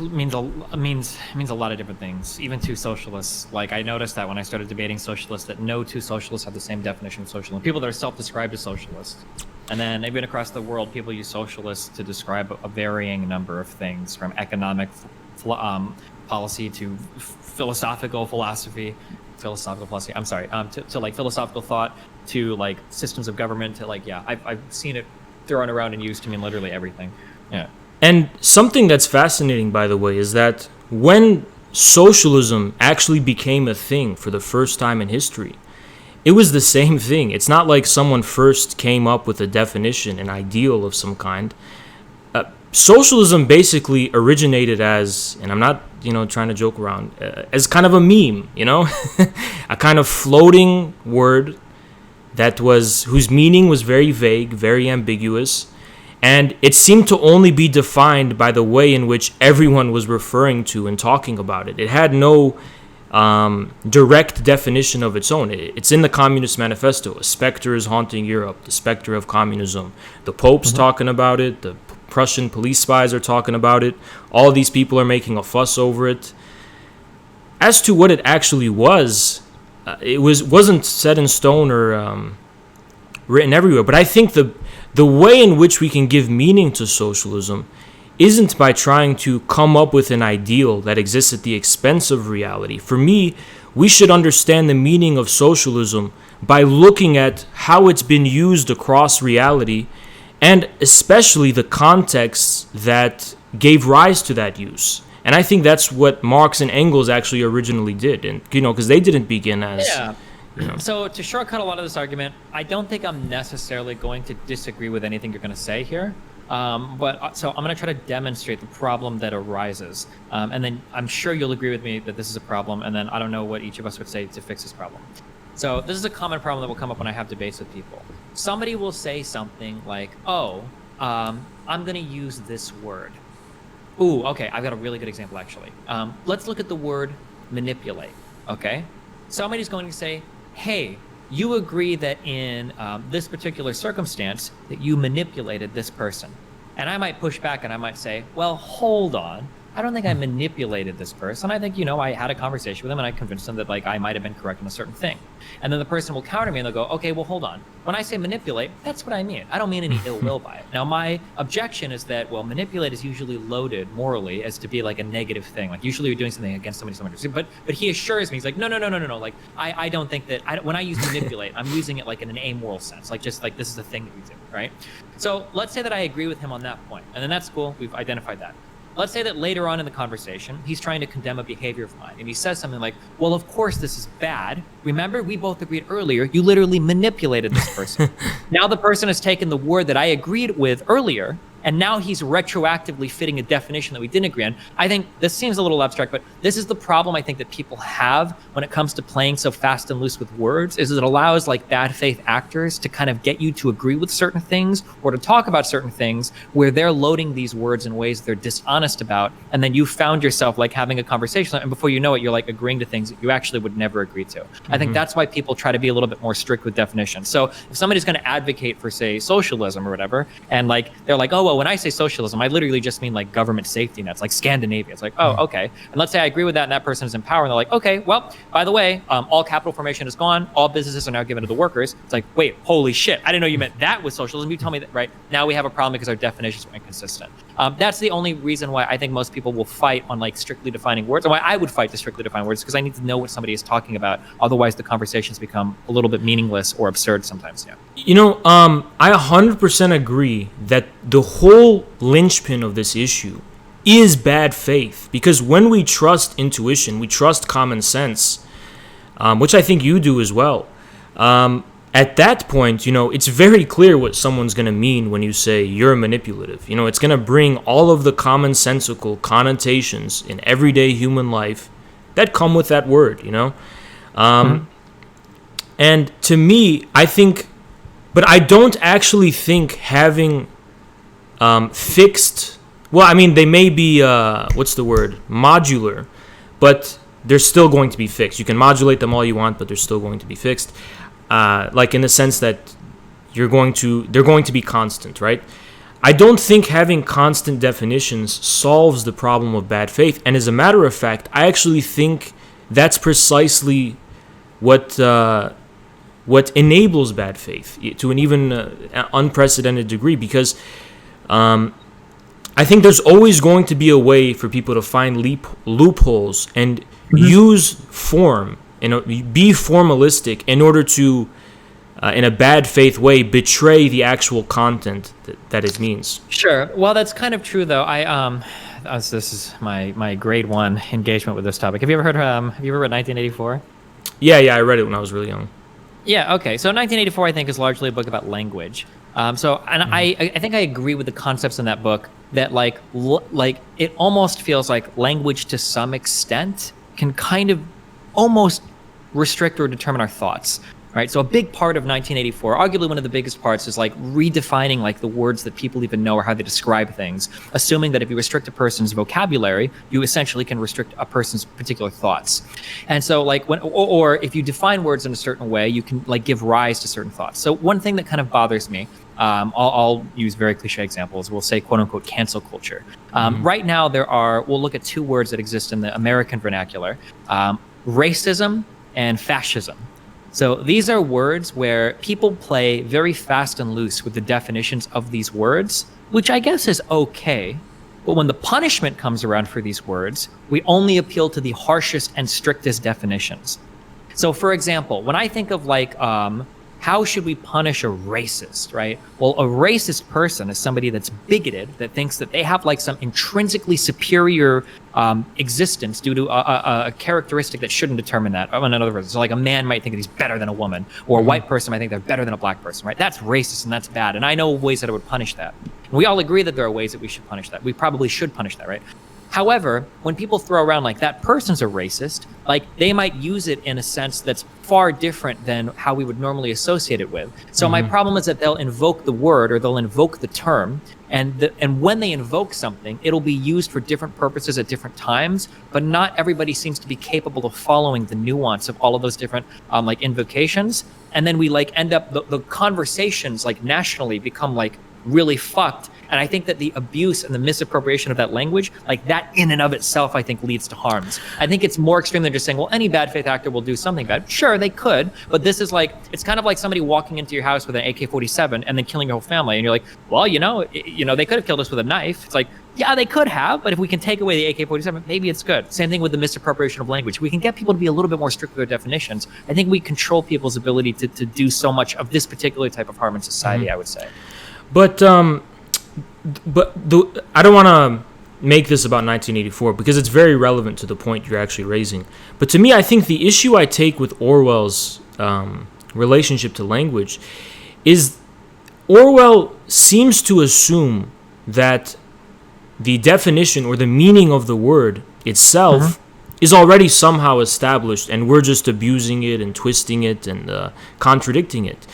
S2: means a lot of different things, even two socialists. Like I noticed that when I started debating socialists, that no two socialists have the same definition of socialism. People that are self-described as socialists, and then even across the world, people use socialists to describe a varying number of things, from economic policy to philosophical philosophy. I'm sorry, to like philosophical thought, to like systems of government, to like I've seen it thrown around and used to mean literally everything. Yeah.
S1: And something that's fascinating, by the way, is that when socialism actually became a thing for the first time in history, it was the same thing. It's not like someone first came up with a definition, an ideal of some kind. Socialism basically originated as, and I'm not, trying to joke around, as kind of a meme, a kind of floating word whose meaning was very vague, very ambiguous. And it seemed to only be defined by the way in which everyone was referring to and talking about it. It had no direct definition of its own. It's in the Communist Manifesto. A specter is haunting Europe, the specter of communism. The Pope's talking about it. The Prussian police spies are talking about it. All these people are making a fuss over it. As to what it actually was, it wasn't set in stone or written everywhere. But I think the way in which we can give meaning to socialism isn't by trying to come up with an ideal that exists at the expense of reality. For me, we should understand the meaning of socialism by looking at how it's been used across reality, and especially the contexts that gave rise to that use. And I think that's what Marx and Engels actually originally did, and because they didn't begin as.
S2: Yeah. So to shortcut a lot of this argument, I don't think I'm necessarily going to disagree with anything you're going to say here. So I'm going to try to demonstrate the problem that arises. And then I'm sure you'll agree with me that this is a problem. And then I don't know what each of us would say to fix this problem. So this is a common problem that will come up when I have debates with people. Somebody will say something like, I'm going to use this word. Ooh, okay, I've got a really good example, actually. Let's look at the word manipulate, okay? Somebody's going to say, hey, you agree that in this particular circumstance that you manipulated this person. And I might push back and I might say, well, hold on. I don't think I manipulated this person. I think, I had a conversation with them and I convinced them that I might have been correct on a certain thing. And then the person will counter me and they'll go, okay, well, hold on. When I say manipulate, that's what I mean. I don't mean any ill will by it. Now, my objection is that, well, manipulate is usually loaded morally as to be a negative thing. Usually you're doing something against somebody. But he assures me, he's like, no. I don't think that, when I use manipulate, I'm using it in an amoral sense. This is a thing that we do, right? So let's say that I agree with him on that point. And then that's cool. We've identified that. Let's say that later on in the conversation, he's trying to condemn a behavior of mine. And he says something like, well, of course this is bad. Remember, we both agreed earlier, you literally manipulated this person. Now the person has taken the word that I agreed with earlier, and now he's retroactively fitting a definition that we didn't agree on. I think this seems a little abstract, but this is the problem I think that people have when it comes to playing so fast and loose with words, is it allows bad faith actors to kind of get you to agree with certain things or to talk about certain things where they're loading these words in ways they're dishonest about. And then you found yourself having a conversation, and before you know it, you're agreeing to things that you actually would never agree to. Mm-hmm. I think that's why people try to be a little bit more strict with definitions. So if somebody's going to advocate for, say, socialism or whatever, and they're like, oh, well, when I say socialism, I literally just mean government safety nets, Scandinavia. It's okay. And let's say I agree with that and that person is in power and they're like, okay, well, by the way, all capital formation is gone. All businesses are now given to the workers. It's wait, holy shit. I didn't know you meant that with socialism. You tell me that, right? Now we have a problem because our definitions are inconsistent. That's the only reason why I think most people will fight on strictly defining words, and why I would fight to strictly define words, because I need to know what somebody is talking about. Otherwise, the conversations become a little bit meaningless or absurd sometimes. Yeah.
S1: I 100% agree that the whole linchpin of this issue is bad faith, because when we trust intuition, we trust common sense, which I think you do as well. At that point, it's very clear what someone's going to mean when you say you're manipulative. It's going to bring all of the commonsensical connotations in everyday human life that come with that word, And to me, I think, but I don't actually think having fixed, well, I mean, they may be, modular, but they're still going to be fixed. You can modulate them all you want, but they're still going to be fixed. In the sense that they're going to be constant, right? I don't think having constant definitions solves the problem of bad faith. And as a matter of fact, I actually think that's precisely what enables bad faith to an even unprecedented degree, because I think there's always going to be a way for people to find loopholes and use form, be formalistic in order to, in a bad faith way, betray the actual content that it means.
S2: Sure. Well, that's kind of true, though. This is my grade 1 engagement with this topic. Have you ever read 1984?
S1: Yeah, I read it when I was really young.
S2: Yeah, okay. So 1984, I think, is largely a book about language. I think I agree with the concepts in that book that it almost feels like language to some extent can kind of almost restrict or determine our thoughts. Right, so a big part of 1984, arguably one of the biggest parts, is redefining the words that people even know or how they describe things, assuming that if you restrict a person's vocabulary, you essentially can restrict a person's particular thoughts. And so or if you define words in a certain way, you can give rise to certain thoughts. So one thing that kind of bothers me, I'll use very cliche examples. We'll say, quote unquote, cancel culture. Right now we'll look at two words that exist in the American vernacular, racism and fascism. So these are words where people play very fast and loose with the definitions of these words, which I guess is okay. But when the punishment comes around for these words, we only appeal to the harshest and strictest definitions. So, for example, when I think of like, how should we punish a racist, right? Well, a racist person is somebody that's bigoted, that thinks that they have like some intrinsically superior existence due to a characteristic that shouldn't determine that. In other words, so like a man might think that he's better than a woman, or a white person might think they're better than a black person, right? That's racist and that's bad. And I know ways that I would punish that. We all agree that there are ways that we should punish that. We probably should punish that, right? However, when people throw around like that person's a racist, like they might use it in a sense that's far different than how we would normally associate it with. So my problem is that they'll invoke the word or they'll invoke the term, and when they invoke something, it'll be used for different purposes at different times, but not everybody seems to be capable of following the nuance of all of those different like invocations. And then we like end up, the conversations like nationally become like really fucked. And I think that the abuse and the misappropriation of that language, like that in and of itself, I think leads to harms. I think it's more extreme than just saying, well, any bad faith actor will do something bad. Sure, they could, but this is like, it's kind of like somebody walking into your house with an AK-47 and then killing your whole family. And you're like, well, they could have killed us with a knife. It's like, yeah, they could have, but if we can take away the AK-47, maybe it's good. Same thing with the misappropriation of language. We can get people to be a little bit more strict with their definitions. I think we control people's ability to do so much of this particular type of harm in society, I would say.
S1: But I don't want to make this about 1984 because it's very relevant to the point you're actually raising. But to me, I think the issue I take with Orwell's relationship to language is Orwell seems to assume that the definition or the meaning of the word itself is already somehow established, and we're just abusing it and twisting it and contradicting it.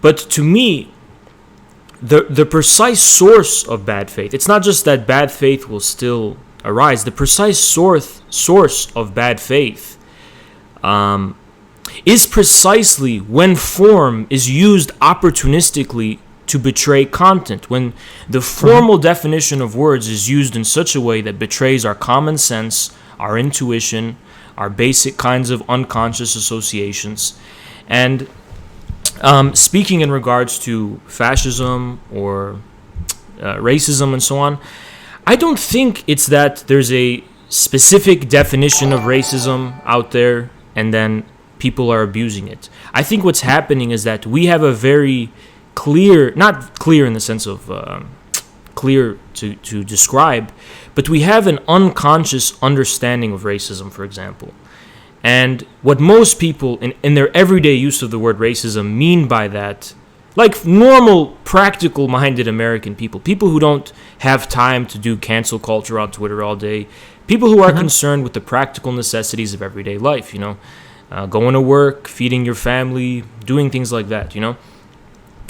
S1: But to me, the precise source of bad faith, it's not just that bad faith will still arise. The precise source of bad faith is precisely when form is used opportunistically to betray content, when the formal definition of words is used in such a way that betrays our common sense, our intuition, our basic kinds of unconscious associations. And speaking in regards to fascism or racism and so on, I don't think it's that there's a specific definition of racism out there and then people are abusing it. I think what's happening is that we have a very clear, not clear in the sense of clear to describe, but we have an unconscious understanding of racism, for example. And what most people in their everyday use of the word racism mean by that, like normal, practical-minded American people who don't have time to do cancel culture on Twitter all day, people who are concerned with the practical necessities of everyday life, going to work, feeding your family, doing things like that,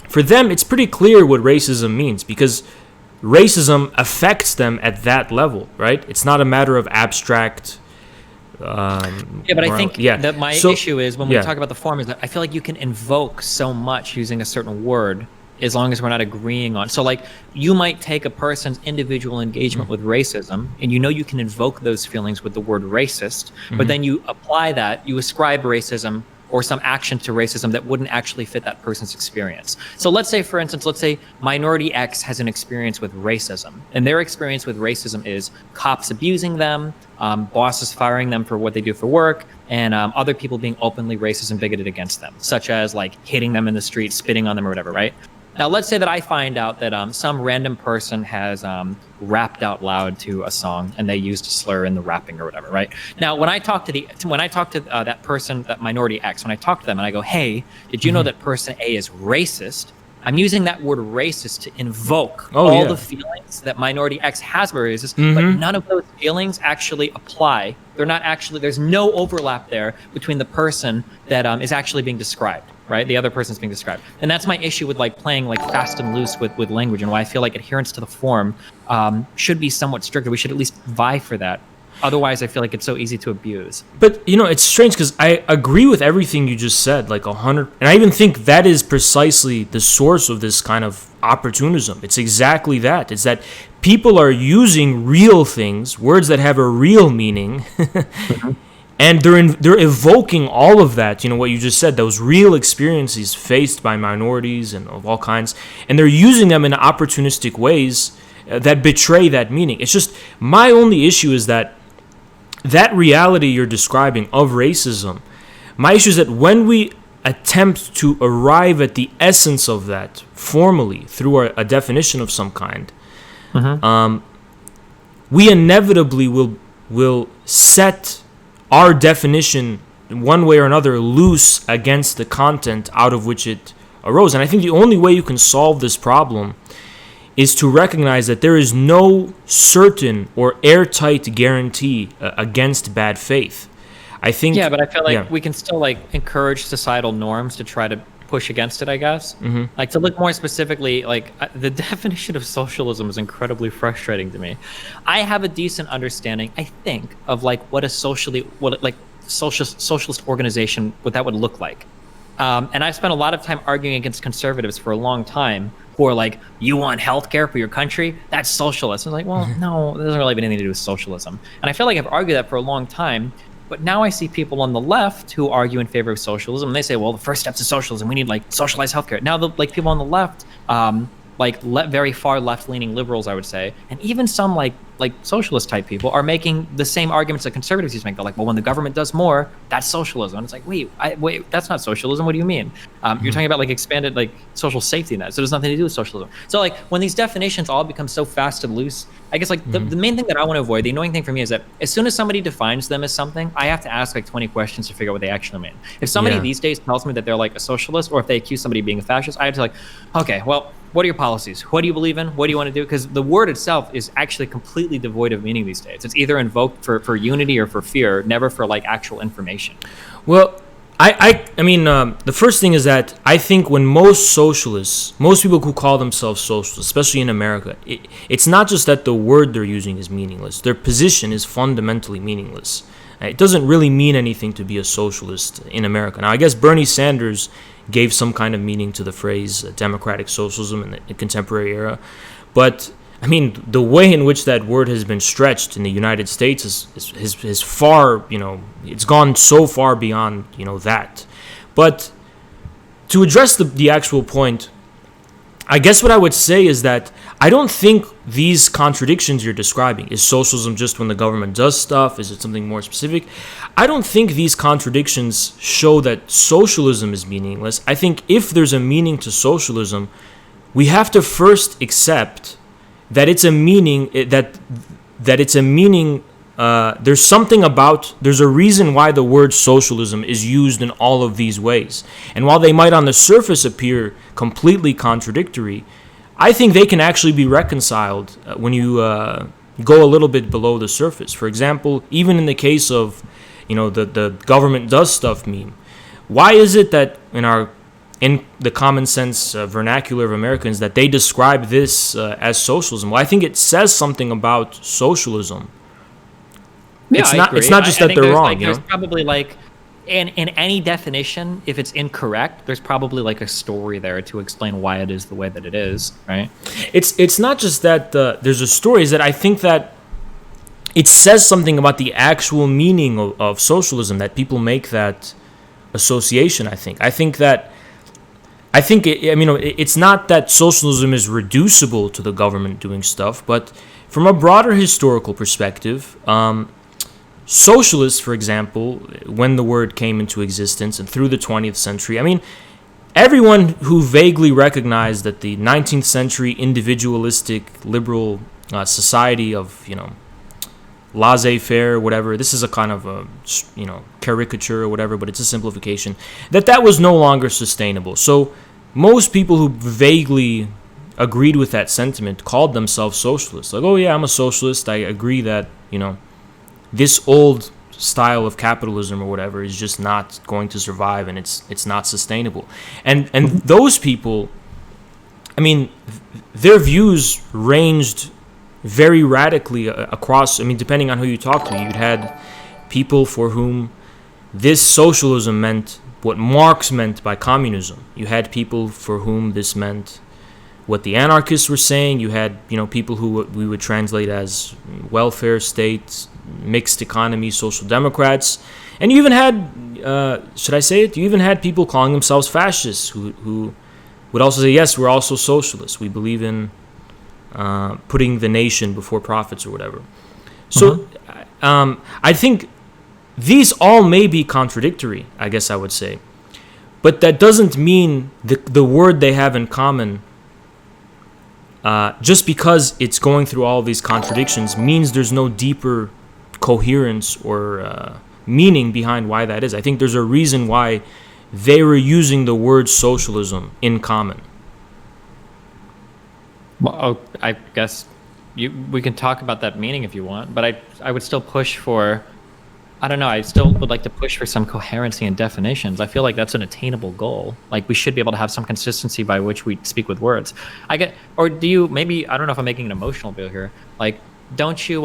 S1: For them, it's pretty clear what racism means because racism affects them at that level, right? It's not a matter of abstract...
S2: I think that my issue is when we talk about the form is that I feel like you can invoke so much using a certain word as long as we're not agreeing on. So like you might take a person's individual engagement with racism and you can invoke those feelings with the word racist, but then you apply that, you ascribe racism or some action to racism that wouldn't actually fit that person's experience. So let's say, for instance, minority X has an experience with racism, and their experience with racism is cops abusing them, bosses firing them for what they do for work, and other people being openly racist and bigoted against them, such as like hitting them in the street, spitting on them or whatever, right? Now, let's say that I find out that some random person has rapped out loud to a song and they used a slur in the rapping or whatever, right? Now, when I talk to that person, that minority X, when I talk to them and I go, hey, did you know that person A is racist? I'm using that word racist to invoke the feelings that minority X has about racist, but none of those feelings actually apply. They're not actually, there's no overlap there between the person that is actually being described, right? The other person's being described. And that's my issue with like playing like fast and loose with language, and why I feel like adherence to the form should be somewhat stricter. We should at least vie for that. Otherwise, I feel like it's so easy to abuse.
S1: But, it's strange because I agree with everything you just said, like 100. And I even think that is precisely the source of this kind of opportunism. It's exactly that. It's that people are using real things, words that have a real meaning, and they're evoking all of that, what you just said, those real experiences faced by minorities and of all kinds, and they're using them in opportunistic ways. that betray that meaning. It's just my only issue is that reality you're describing of racism. My issue is that when we attempt to arrive at the essence of that formally through a definition of some kind, we inevitably will set our definition one way or another loose against the content out of which it arose. And I think the only way you can solve this problem is to recognize that there is no certain or airtight guarantee against bad faith. I think.
S2: Yeah, but I feel like we can still like encourage societal norms to try to push against it, I guess. Like to look more specifically, like the definition of socialism is incredibly frustrating to me. I have a decent understanding, I think, of like what a socialist organization, what that would look like. And I've spent a lot of time arguing against conservatives for a long time who are like, you want healthcare for your country? That's socialist. I was like, well, no, it doesn't really have anything to do with socialism. And I feel like I've argued that for a long time. But now I see people on the left who argue in favor of socialism. And they say, well, the first step to socialism, we need like socialized healthcare. Now, like people on the left, very far left-leaning liberals, I would say, and even some like socialist type people are making the same arguments that conservatives used to make. They're like, well, when the government does more, that's socialism. And it's like, wait, that's not socialism. What do you mean? You're talking about like expanded like social safety net. So there's nothing to do with socialism. So like when these definitions all become so fast and loose, I guess like the main thing that I want to avoid, the annoying thing for me is that as soon as somebody defines them as something, I have to ask like 20 questions to figure out what they actually mean. If somebody these days tells me that they're like a socialist, or if they accuse somebody of being a fascist, I have to like, okay, well, what are your policies? What do you believe in? What do you want to do? Because the word itself is actually completely devoid of meaning these days. It's either invoked for unity or for fear, never for like actual information.
S1: Well, I mean, the first thing is that I think when most people who call themselves socialists, especially in America, it's not just that the word they're using is meaningless. Their position is fundamentally meaningless. It doesn't really mean anything to be a socialist in America. Now, I guess Bernie Sanders gave some kind of meaning to the phrase democratic socialism in the contemporary era. But, I mean, the way in which that word has been stretched in the United States is far, it's gone so far beyond, that. But to address the actual point, I guess what I would say is that I don't think these contradictions you're describing, is socialism just when the government does stuff? Is it something more specific? I don't think these contradictions show that socialism is meaningless. I think if there's a meaning to socialism, we have to first accept that it's a meaning, there's a reason why the word socialism is used in all of these ways. And while they might on the surface appear completely contradictory, I think they can actually be reconciled when you go a little bit below the surface. For example, even in the case of, the government does stuff meme, why is it that in the common sense vernacular of Americans that they describe this as socialism? Well, I think it says something about socialism.
S2: Yeah,
S1: it's not just that they're wrong.
S2: There's probably like in any definition, if it's incorrect, there's probably like a story there to explain why it is the way that it is, right?
S1: It's not just that there's a story, is that I think that it says something about the actual meaning of socialism, that people make that association. I think it's not that socialism is reducible to the government doing stuff, but from a broader historical perspective, socialists, for example, when the word came into existence and through the 20th century, I mean, everyone who vaguely recognized that the 19th century individualistic liberal society of, laissez-faire, whatever, this is a kind of a, caricature or whatever, but it's a simplification, that was no longer sustainable. So most people who vaguely agreed with that sentiment called themselves socialists. Like, oh yeah, I'm a socialist. I agree that, this old style of capitalism or whatever is just not going to survive, and it's not sustainable. And those people, I mean, their views ranged very radically across. I mean, depending on who you talk to, you'd had people for whom this socialism meant what Marx meant by communism. You had people for whom this meant what the anarchists were saying. You had, people who we would translate as welfare states, mixed economy, social democrats. And you even had, should I say it? You even had people calling themselves fascists who would also say, yes, we're also socialists. We believe in putting the nation before profits or whatever. So I think these all may be contradictory, I guess I would say. But that doesn't mean the word they have in common, just because it's going through all of these contradictions, means there's no deeper coherence or meaning behind why that is. I think there's a reason why they were using the word socialism in common.
S2: Well, I guess we can talk about that meaning if you want, but I would still push for, I don't know, I still would like to push for some coherency in definitions. I feel like that's an attainable goal. Like, we should be able to have some consistency by which we speak with words. Or do you, maybe, I don't know if I'm making an emotional bill here. Like, don't you,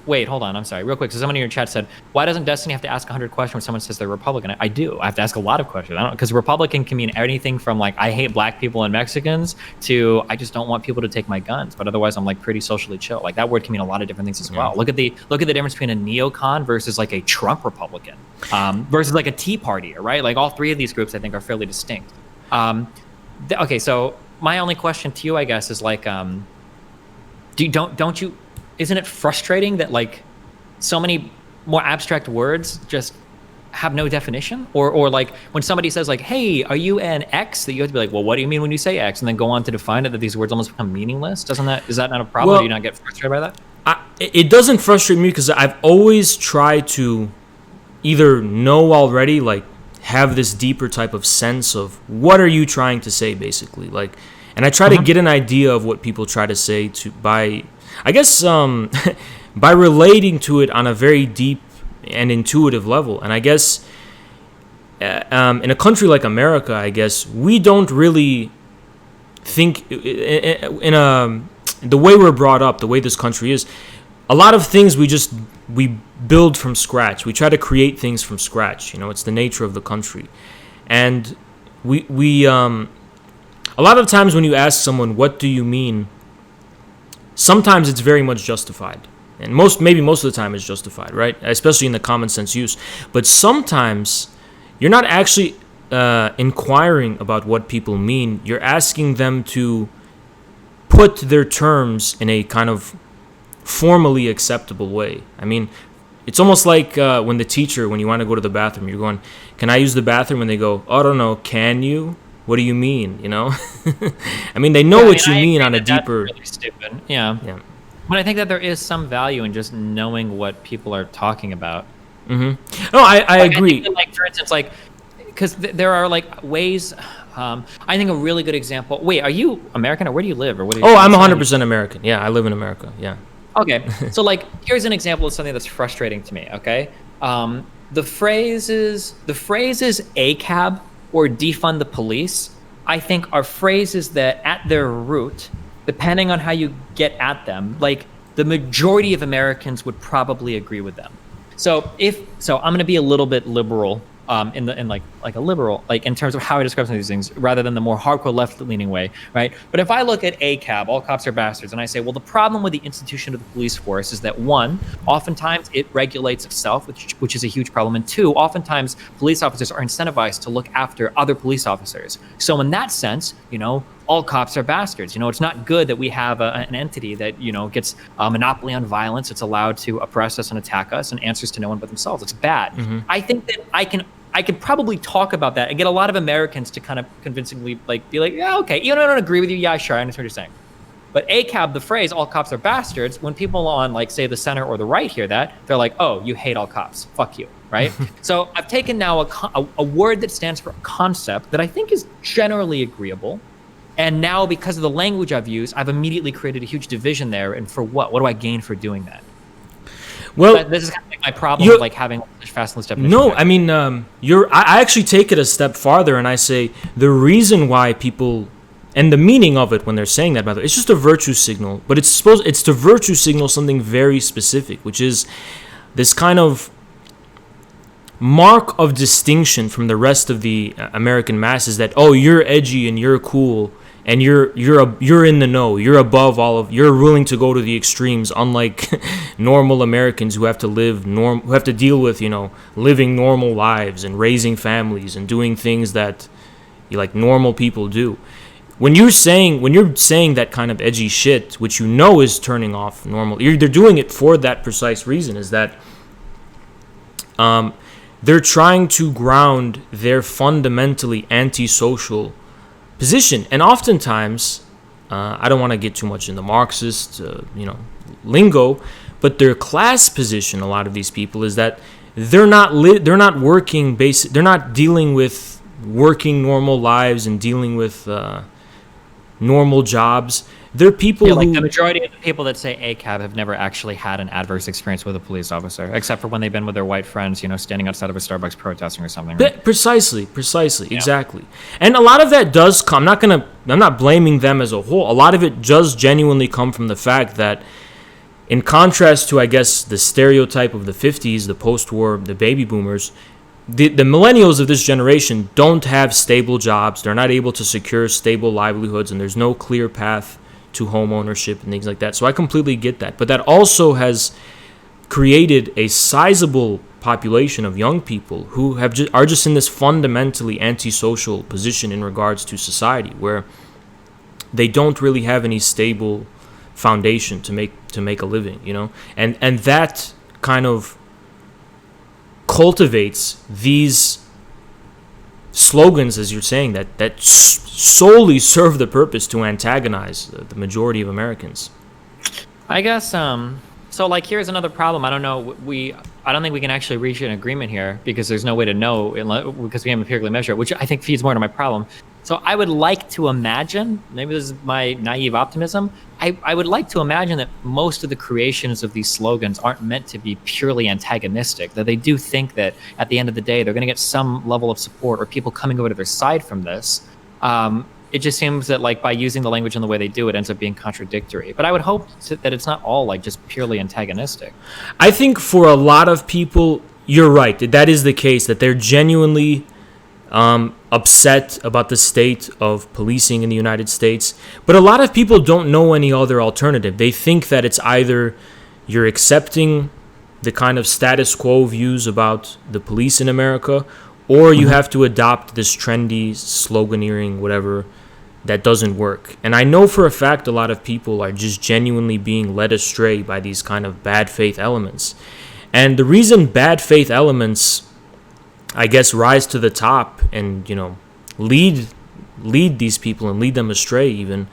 S2: wait, hold on, I'm sorry, real quick. So someone in your chat said, why doesn't Destiny have to ask 100 questions when someone says they're Republican? I do. I have to ask a lot of questions. Because Republican can mean anything from, like, I hate black people and Mexicans to I just don't want people to take my guns, but otherwise I'm, like, pretty socially chill. Like, that word can mean a lot of different things as well. Look at the difference between a neocon versus, like, a Trump Republican, versus, like, a Tea Partier, right? Like, all three of these groups I think are fairly distinct. Okay, so my only question to you, I guess, is like, don't you, isn't it frustrating that, like, so many more abstract words just have no definition? Or like, when somebody says, like, hey, are you an X? That you have to be like, well, what do you mean when you say X? And then go on to define it, that these words almost become meaningless. Is that not a problem?
S1: Well,
S2: do you not get frustrated by that?
S1: It doesn't frustrate me because I've always tried to either know already, like, have this deeper type of sense of what are you trying to say, basically. Like, and I try to get an idea of what people try to say by relating to it on a very deep and intuitive level. And I guess in a country like America, I guess we don't really think the way we're brought up, the way this country is. A lot of things we build from scratch. We try to create things from scratch. You know, it's the nature of the country, and we a lot of times when you ask someone, what do you mean? Sometimes it's very much justified. And maybe most of the time it's justified, right? Especially in the common sense use. But sometimes you're not actually inquiring about what people mean. You're asking them to put their terms in a kind of formally acceptable way. I mean, it's almost like when you want to go to the bathroom, you're going, can I use the bathroom? And they go, oh, I don't know, can you? What do you mean? You know? I mean, they know what you mean on a deeper...
S2: That's really stupid. Yeah. But I think that there is some value in just knowing what people are talking about.
S1: No, I agree.
S2: I think that, for instance, because there are, ways... I think a really good example... Wait, are you American, or where do you live? Or what?
S1: I'm 100% American. Yeah, I live in America. Yeah.
S2: Okay. So, here's an example of something that's frustrating to me, okay? The phrases ACAB or defund the police, I think, are phrases that at their root, depending on how you get at them, the majority of Americans would probably agree with them. So I'm going to be a little bit liberal in terms of how I describe some of these things, rather than the more hardcore left-leaning way, right? But if I look at ACAB, all cops are bastards, and I say, well, the problem with the institution of the police force is that, one, oftentimes it regulates itself, which is a huge problem, and two, oftentimes police officers are incentivized to look after other police officers. So in that sense, all cops are bastards. It's not good that we have an entity that, gets a monopoly on violence. It's allowed to oppress us and attack us and answers to no one but themselves. It's bad. Mm-hmm. I think that I can probably talk about that and get a lot of Americans to kind of convincingly be like, yeah, okay, I don't agree with you. Yeah, sure, I understand what you're saying. But ACAB, the phrase, all cops are bastards, when people on, say, the center or the right hear that, they're like, oh, you hate all cops. Fuck you, right? So I've taken now a word that stands for a concept that I think is generally agreeable. And now, because of the language I've used, I've immediately created a huge division there. And for what? What do I gain for doing that? Well, this is kind of my problem with having such fast list definition.
S1: No, I mean, I actually take it a step farther, and I say the reason why people, and the meaning of it when they're saying that, by the way, it's just a virtue signal, but it's to virtue signal something very specific, which is this kind of mark of distinction from the rest of the American masses that, oh, you're edgy and you're cool and you're in the know, you're above you're willing to go to the extremes, unlike normal Americans who have to deal with living normal lives and raising families and doing things that normal people do. when you're saying that kind of edgy shit, which you know is turning off normal, they're doing it for that precise reason, is that they're trying to ground their fundamentally antisocial position. And oftentimes, I don't want to get too much into Marxist, lingo, but their class position, a lot of these people, is that they're not dealing with working normal lives and dealing with normal jobs. They're people who,
S2: the majority of the people that say ACAB have never actually had an adverse experience with a police officer, except for when they've been with their white friends, standing outside of a Starbucks protesting or something. Right?
S1: Precisely, yeah. Exactly. And a lot of that does come. I'm not blaming them as a whole. A lot of it does genuinely come from the fact that, in contrast to, I guess, the stereotype of the 50s, the post-war, the baby boomers, the millennials of this generation don't have stable jobs. They're not able to secure stable livelihoods, and there's no clear path to home ownership and things like that. So I completely get that. But that also has created a sizable population of young people who are just in this fundamentally antisocial position in regards to society, where they don't really have any stable foundation to make a living, and that kind of cultivates these slogans, as you're saying, that solely serve the purpose to antagonize the majority of Americans.
S2: I guess so. Like, here's another problem. I don't know. I don't think we can actually reach an agreement here because there's no way to know because we haven't empirically measured it, which I think feeds more to my problem. So I would like to imagine, maybe this is my naive optimism, I would like to imagine that most of the creations of these slogans aren't meant to be purely antagonistic, that they do think that at the end of the day they're going to get some level of support or people coming over to their side from this. It just seems that, like, by using the language in the way they do, it ends up being contradictory. But I would hope that it's not all, like, just purely antagonistic.
S1: I think for a lot of people, you're right. That is the case, that they're genuinely upset about the state of policing in the United States. But a lot of people don't know any other alternative. They think that it's either you're accepting the kind of status quo views about the police in America, or you have to adopt this trendy sloganeering, whatever, that doesn't work. And I know for a fact a lot of people are just genuinely being led astray by these kind of bad faith elements. And the reason bad faith elements, I guess, rise to the top and, lead these people and lead them astray even,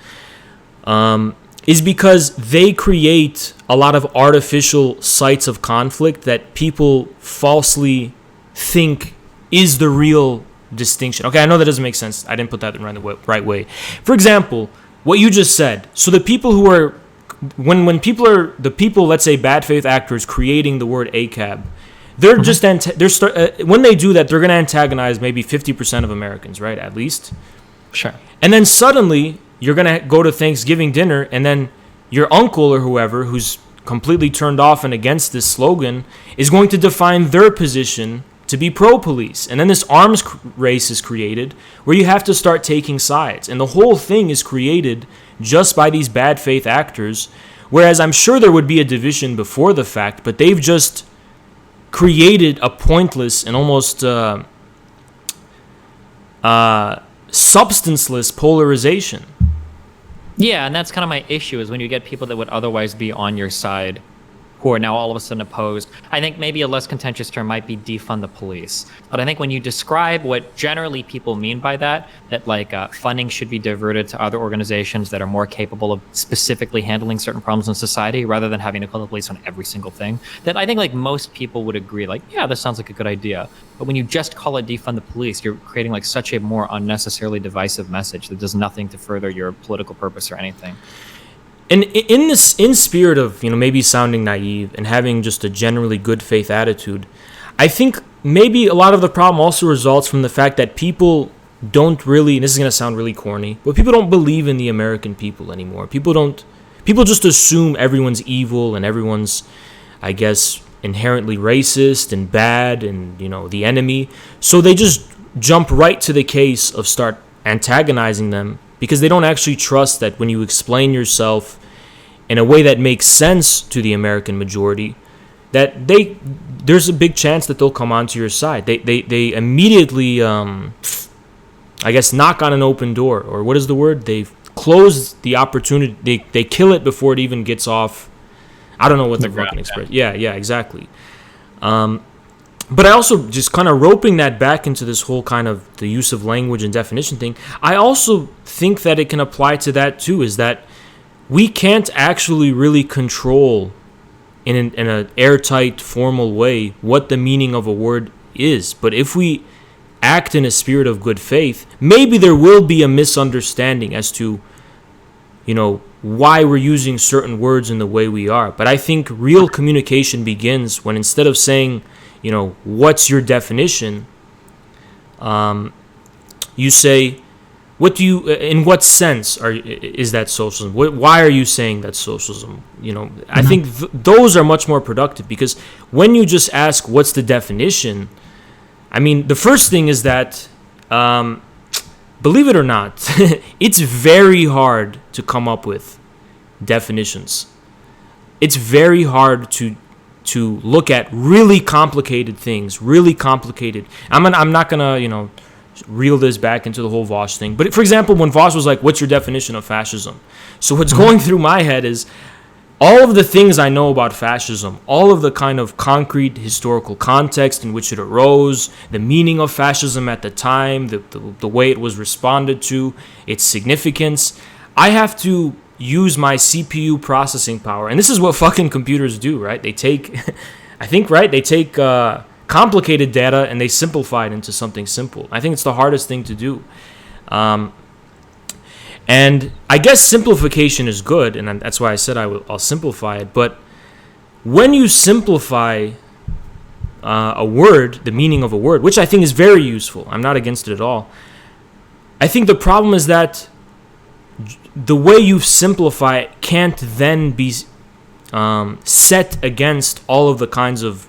S1: is because they create a lot of artificial sites of conflict that people falsely think is the real distinction. Okay, I know that doesn't make sense. I didn't put that in the right way. For example, what you just said. So the people who are, when people are, the people, let's say bad faith actors creating the word ACAB, they're just, when they do that, they're going to antagonize maybe 50% of Americans, right? At least.
S2: Sure.
S1: And then suddenly you're going to go to Thanksgiving dinner, and then your uncle or whoever who's completely turned off and against this slogan is going to define their position to be pro-police. And then this arms race is created where you have to start taking sides. And the whole thing is created just by these bad faith actors, whereas I'm sure there would be a division before the fact, but they've just created a pointless and almost substanceless polarization.
S2: Yeah, and that's kind of my issue, is when you get people that would otherwise be on your side who are now all of a sudden opposed. I think maybe a less contentious term might be defund the police. But I think when you describe what generally people mean by that like funding should be diverted to other organizations that are more capable of specifically handling certain problems in society rather than having to call the police on every single thing, then I think like most people would agree, like, yeah, this sounds like a good idea. But when you just call it defund the police, you're creating like such a more unnecessarily divisive message that does nothing to further your political purpose or anything.
S1: And in spirit of, maybe sounding naive and having just a generally good faith attitude, I think maybe a lot of the problem also results from the fact that people don't really, and this is going to sound really corny, but people don't believe in the American people anymore. People just assume everyone's evil and everyone's, I guess, inherently racist and bad and, the enemy. So they just jump right to the case of start antagonizing them, because they don't actually trust that when you explain yourself in a way that makes sense to the American majority, that there's a big chance that they'll come onto your side. They immediately I guess, knock on an open door, or what is the word? They close the opportunity. They kill it before it even gets off. I don't know what the fucking express. Yeah, exactly. But I also just kind of roping that back into this whole kind of the use of language and definition thing. I also think that it can apply to that too. Is that we can't actually really control in an airtight, formal way what the meaning of a word is. But if we act in a spirit of good faith, maybe there will be a misunderstanding as to, why we're using certain words in the way we are. But I think real communication begins when, instead of saying, what's your definition, you say, in what sense is that socialism? Why are you saying that's socialism? I think those are much more productive, because when you just ask what's the definition, I mean, the first thing is that, believe it or not, it's very hard to come up with definitions. It's very hard to look at really complicated things, really complicated. I'm not gonna, reel this back into the whole Vaush thing. But for example, when Vaush was like, what's your definition of fascism? So what's going through my head is all of the things I know about fascism, all of the kind of concrete historical context in which it arose, the meaning of fascism at the time, the way it was responded to, its significance. I have to use my CPU processing power. And this is what fucking computers do, right? They take, they take complicated data and they simplify it into something simple. I think it's the hardest thing to do. And I guess simplification is good, and that's why I said I'll simplify it. But when you simplify a word, the meaning of a word, which I think is very useful, I'm not against it at all. I think the problem is that the way you simplify it can't then be set against all of the kinds of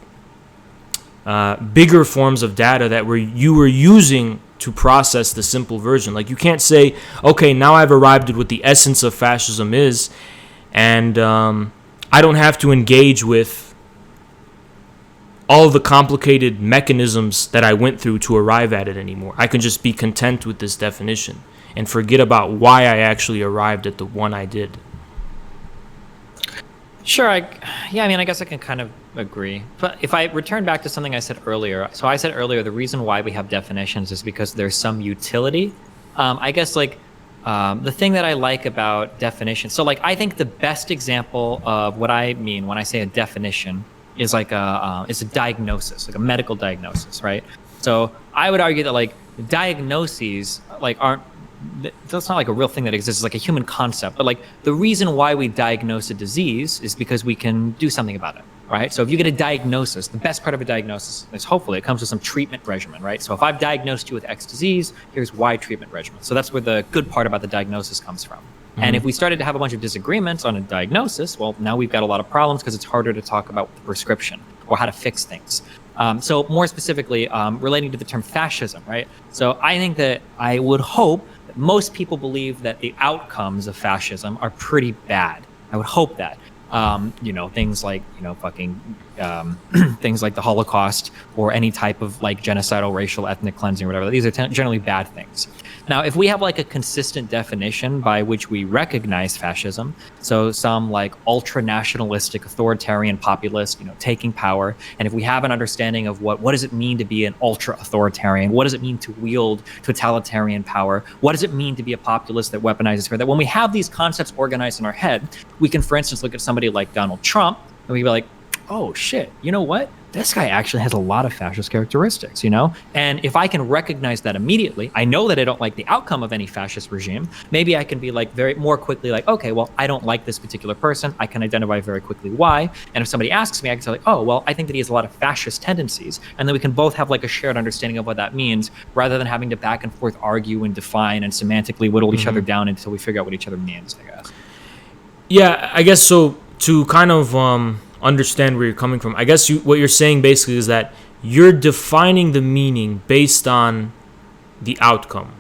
S1: bigger forms of data that you were using to process the simple version. Like, you can't say, okay, now I've arrived at what the essence of fascism is, and I don't have to engage with all of the complicated mechanisms that I went through to arrive at it anymore. I can just be content with this definition and forget about why I actually arrived at the one I did.
S2: Sure, I guess I can kind of agree. But if I return back to something I said earlier, so I said earlier the reason why we have definitions is because there's some utility. I guess the thing that I like about definitions, so I think the best example of what I mean when I say a definition is it's a diagnosis, like a medical diagnosis, right? So I would argue that diagnoses aren't, that's not like a real thing that exists. It's like a human concept. But the reason why we diagnose a disease is because we can do something about it, right? So if you get a diagnosis, the best part of a diagnosis is hopefully it comes with some treatment regimen, right? So if I've diagnosed you with X disease, here's Y treatment regimen. So that's where the good part about the diagnosis comes from. Mm-hmm. And if we started to have a bunch of disagreements on a diagnosis, well, now we've got a lot of problems because it's harder to talk about the prescription or how to fix things. So more specifically, relating to the term fascism, right? So I think that I would hope most people believe that the outcomes of fascism are pretty bad. I would hope that. Things like, things like the Holocaust or any type of genocidal racial ethnic cleansing or whatever. These are generally bad things. Now, if we have a consistent definition by which we recognize fascism, so some ultra nationalistic authoritarian populist, taking power, and if we have an understanding of what does it mean to be an ultra authoritarian, what does it mean to wield totalitarian power, what does it mean to be a populist that weaponizes fear, that when we have these concepts organized in our head, we can, for instance, look at somebody like Donald Trump and we'd be like, oh shit, you know what? This guy actually has a lot of fascist characteristics, And if I can recognize that immediately, I know that I don't like the outcome of any fascist regime. Maybe I can be very more quickly okay, well, I don't like this particular person. I can identify very quickly why. And if somebody asks me, I can say oh, well, I think that he has a lot of fascist tendencies. And then we can both have a shared understanding of what that means, rather than having to back and forth argue and define and semantically whittle each other down until we figure out what each other means, I guess.
S1: Yeah, I guess so. To kind of understand where you're coming from, I guess what you're saying basically is that you're defining the meaning based on the outcome.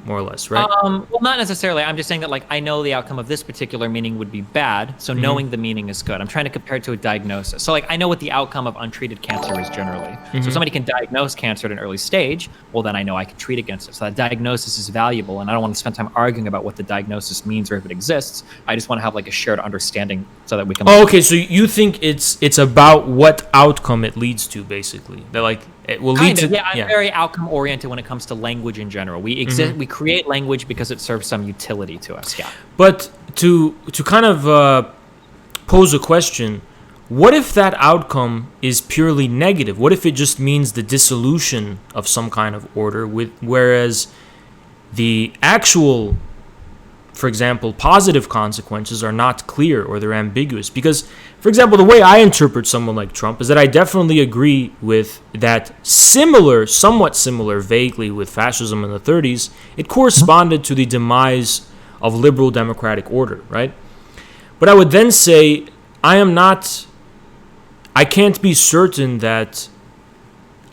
S1: more or less, right?
S2: Well, not necessarily. I'm just saying that, like, I know the outcome of this particular meaning would be bad, so knowing the meaning is good. I'm trying to compare it to a diagnosis. So, like, I know what the outcome of untreated cancer is generally. So, if somebody can diagnose cancer at an early stage, well, then I know I can treat against it. So, that diagnosis is valuable, and I don't want to spend time arguing about what the diagnosis means or if it exists. I just want to have, like, a shared understanding so that we can.
S1: Oh, okay. So you think it's about what outcome it leads to, basically. That, like, it will lead to.
S2: Yeah, I'm very outcome oriented when it comes to language in general. We exist. We create language because it serves some utility to us. Yeah.
S1: But to kind of pose a question, what if that outcome is purely negative? What if it just means the dissolution of some kind of order, whereas the actual, for example, positive consequences are not clear or they're ambiguous? Because, for example, the way I interpret someone like Trump is that I definitely agree with that somewhat similar, vaguely, with fascism in the 30s. It corresponded to the demise of liberal democratic order, right? But I would then say I can't be certain that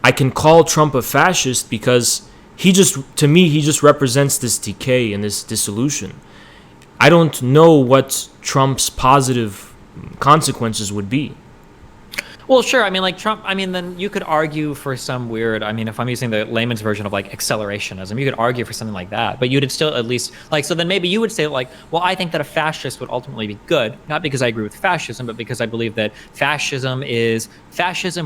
S1: I can call Trump a fascist because to me, he just represents this decay and this dissolution. I don't know what Trump's positive consequences would be.
S2: Well, sure. I mean, like Trump, then you could argue for some weird, if I'm using the layman's version of like accelerationism, you could argue for something like that, but you'd still at least so then maybe you would say like, well, I think that a fascist would ultimately be good, not because I agree with fascism, but because I believe that fascism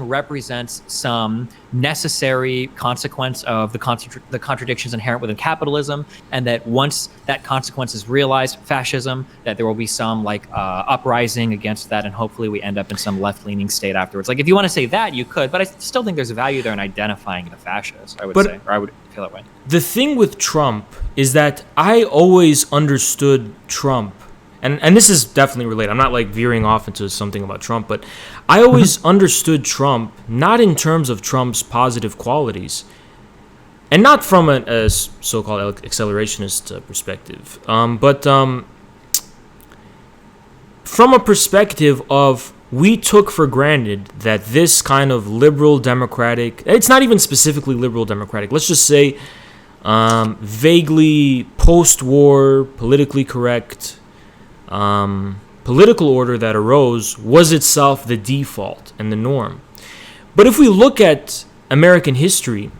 S2: represents some necessary consequence of the contradictions inherent within capitalism. And that once that consequence is realized, fascism, that there will be some uprising against that. And hopefully we end up in some left-leaning state afterwards. Like if you want to say that, you could, but I still think there's a value there in identifying a fascist, I would say, or I would feel that way.
S1: The thing with Trump is that I always understood Trump, and this is definitely related. I'm not like veering off into something about Trump, but I always understood Trump not in terms of Trump's positive qualities, and not from a so-called accelerationist perspective, but from a perspective of we took for granted that this kind of liberal democratic, it's not even specifically liberal democratic, let's just say vaguely post-war, politically correct political order that arose was itself the default and the norm. But if we look at American history,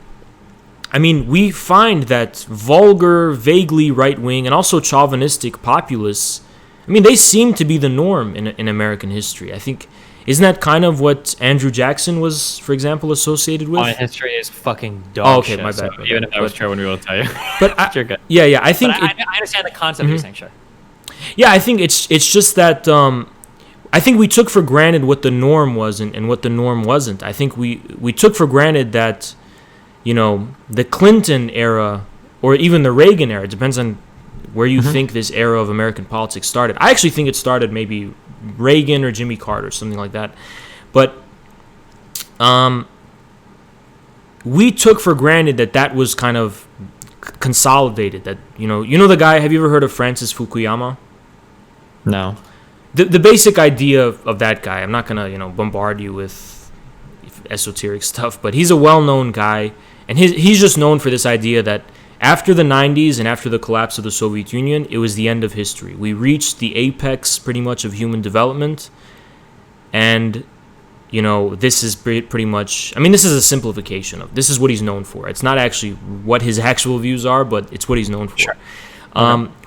S1: we find that vulgar, vaguely right-wing, and also chauvinistic populists, they seem to be the norm in American history. I think, isn't that kind of what Andrew Jackson was, for example, associated with?
S2: My history is fucking dog shit.
S1: My bad.
S2: So even if I was sure, I wouldn't be able to tell you.
S1: But
S2: sure, good.
S1: Yeah. I think
S2: I understand the concept you're saying, sure.
S1: Yeah, I think it's just that I think we took for granted what the norm was and what the norm wasn't. I think we took for granted that, the Clinton era or even the Reagan era, it depends on where you think this era of American politics started. I actually think it started maybe Reagan or Jimmy Carter, something like that. But we took for granted that was kind of consolidated. That the guy. Have you ever heard of Francis Fukuyama?
S2: No.
S1: The basic idea of that guy. I'm not gonna bombard you with esoteric stuff, but he's a well-known guy, and he's just known for this idea that after the 90s and after the collapse of the Soviet Union, it was the end of history. We reached the apex, pretty much, of human development, and this is pretty much. This is a simplification of. This is what he's known for. It's not actually what his actual views are, but it's what he's known for. Sure.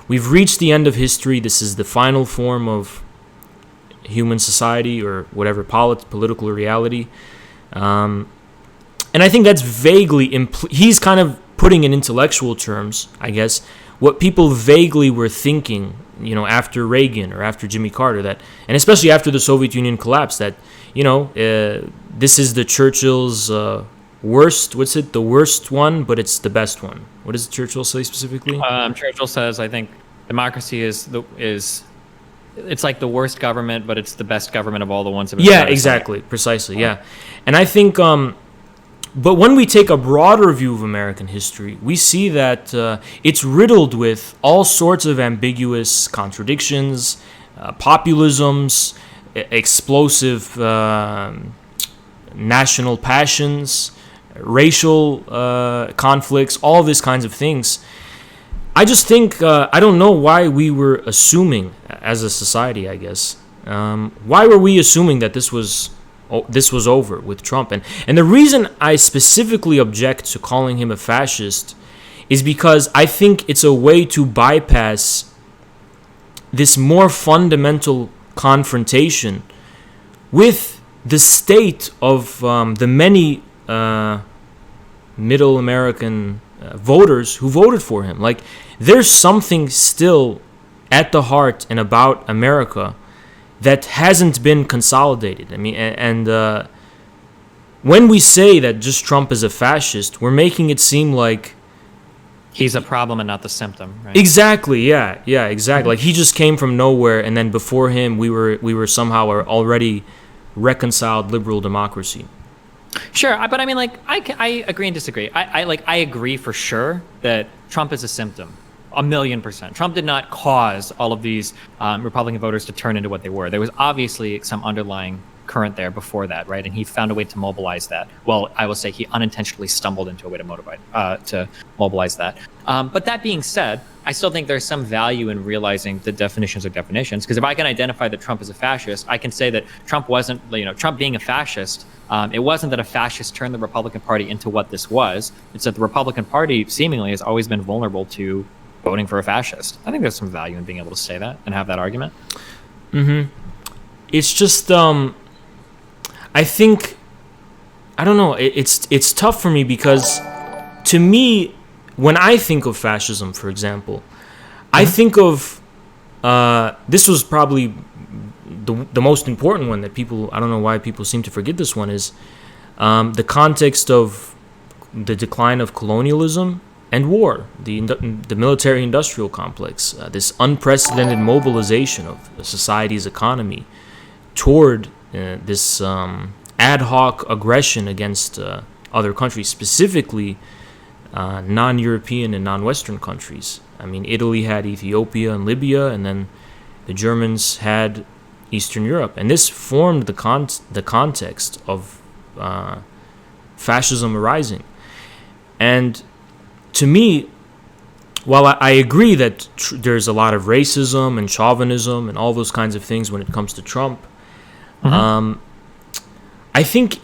S1: We've reached the end of history. This is the final form of human society or whatever political reality. And I think that's vaguely he's kind of putting in intellectual terms, I guess, what people vaguely were thinking, after Reagan or after Jimmy Carter, and especially after the Soviet Union collapsed, that this is the Churchill's worst. What's it? The worst one, but it's the best one. What does Churchill say specifically?
S2: Churchill says, I think democracy is it's like the worst government, but it's the best government of all the ones that.
S1: Yeah, exactly, precisely. Yeah, and I think, but when we take a broader view of American history, we see that it's riddled with all sorts of ambiguous contradictions, populisms, explosive national passions, racial conflicts, all these kinds of things. I just think I don't know why we were assuming as a society. I guess why were we assuming that this was over with Trump? And the reason I specifically object to calling him a fascist is because I think it's a way to bypass this more fundamental confrontation with the state of the many middle American voters who voted for him. Like, there's something still at the heart and about America that hasn't been consolidated. I mean, and when we say that just Trump is a fascist, we're making it seem like
S2: he's a problem and not the symptom, right?
S1: Exactly. Yeah, exactly. Like, he just came from nowhere, and then before him, we were somehow already reconciled liberal democracy.
S2: Sure, but I mean, like, I agree and disagree. I agree for sure that Trump is a symptom, 1,000,000%. Trump did not cause all of these Republican voters to turn into what they were. There was obviously some underlying current there before that, right? And he found a way to mobilize that. Well, I will say he unintentionally stumbled into a way to mobilize that. But that being said, I still think there's some value in realizing the definitions are definitions. Because if I can identify that Trump is a fascist, I can say that Trump wasn't, Trump being a fascist, it wasn't that a fascist turned the Republican Party into what this was. It's that the Republican Party seemingly has always been vulnerable to voting for a fascist. I think there's some value in being able to say that and have that argument.
S1: Mm-hmm. It's just, I think, I don't know, it's tough for me because, to me, when I think of fascism, for example, I think of, this was probably the most important one that people, I don't know why people seem to forget this one, is the context of the decline of colonialism and war, the military-industrial complex, this unprecedented mobilization of a society's economy toward this ad hoc aggression against other countries, specifically non-European and non-Western countries. I mean, Italy had Ethiopia and Libya, and then the Germans had Eastern Europe. And this formed the context of fascism arising. And to me, while I agree that there's a lot of racism and chauvinism and all those kinds of things when it comes to Trump, I think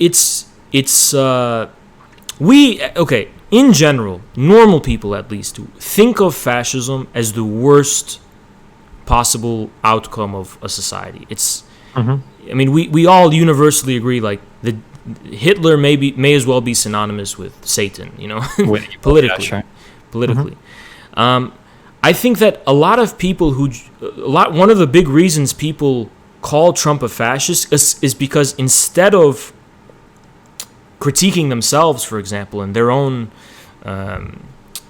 S1: in general, normal people at least think of fascism as the worst possible outcome of a society. I mean, we all universally agree, like, Hitler may as well be synonymous with Satan, politically. Yeah, sure. I think that a lot of people one of the big reasons people call Trump a fascist is because instead of critiquing themselves, for example, and their own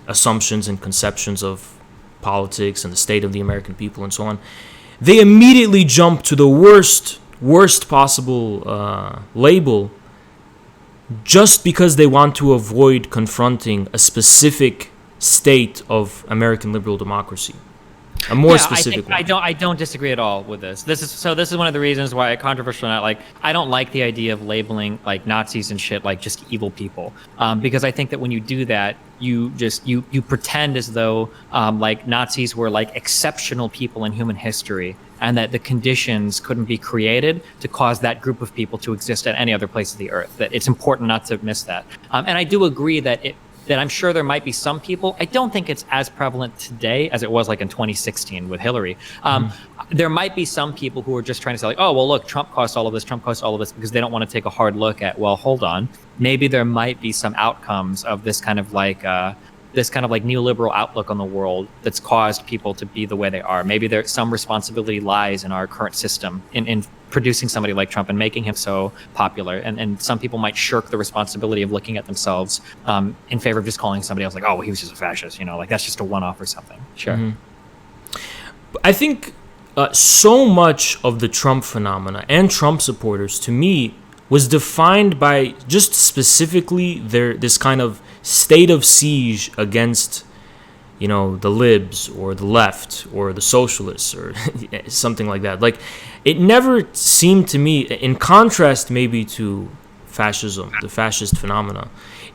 S1: assumptions and conceptions of politics and the state of the American people and so on, they immediately jump to the worst possible label just because they want to avoid confronting a specific state of American liberal democracy. A more specific one.
S2: I don't disagree at all with this. This is one of the reasons why, controversial or not, like, I don't like the idea of labeling, like, Nazis and shit like just evil people, because I think that when you do that, you pretend as though like Nazis were like exceptional people in human history, and that the conditions couldn't be created to cause that group of people to exist at any other place of the earth. That it's important not to miss that. And I do agree that I'm sure there might be some people. I don't think it's as prevalent today as it was like in 2016 with Hillary. There might be some people who are just trying to say, like, oh, well, look, Trump caused all of this, because they don't want to take a hard look at, well, hold on, maybe there might be some outcomes of this kind of like neoliberal outlook on the world that's caused people to be the way they are. Maybe there's some responsibility lies in our current system in producing somebody like Trump and making him so popular. And some people might shirk the responsibility of looking at themselves in favor of just calling somebody else like, oh, he was just a fascist, like that's just a one-off or something. Sure.
S1: I think so much of the Trump phenomena and Trump supporters, to me, was defined by just specifically this kind of state of siege against, the libs or the left or the socialists or something like that. Like, it never seemed to me, in contrast maybe to fascism, the fascist phenomena,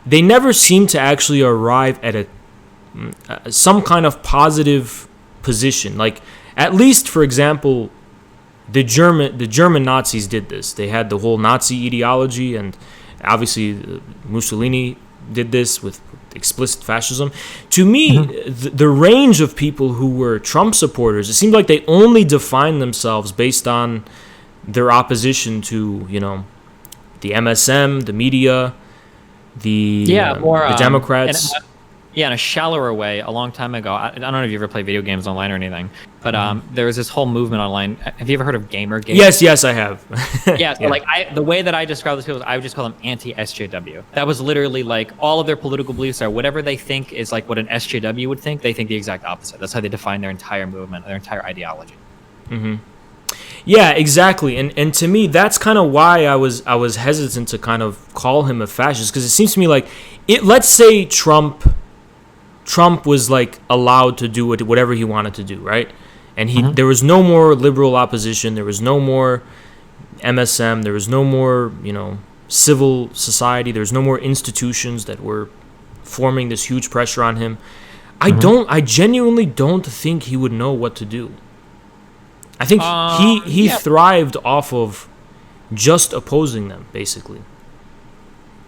S1: they never seemed to actually arrive at some kind of positive position. Like, at least, for example, the German Nazis did this. They had the whole Nazi ideology, and obviously Mussolini did this with explicit fascism. To me, the range of people who were Trump supporters, it seemed like they only defined themselves based on their opposition to, the MSM, the media, the Democrats.
S2: In a shallower way, a long time ago, I don't know if you ever play video games online or anything, but there was this whole movement online. Have you ever heard of Gamergate?
S1: Yes, I have.
S2: Yeah, so the way that I describe those people is I would just call them anti-SJW. That was literally like all of their political beliefs are whatever they think is like what an SJW would think. They think the exact opposite. That's how they define their entire movement, their entire ideology.
S1: Mm-hmm. Yeah, exactly. And to me, that's kind of why I was hesitant to kind of call him a fascist, because it seems to me like let's say Trump was like allowed to do whatever he wanted to do, right? And there was no more liberal opposition, there was no more MSM, there was no more, civil society, there was no more institutions that were forming this huge pressure on him. I genuinely don't think he would know what to do. I think he thrived off of just opposing them, basically.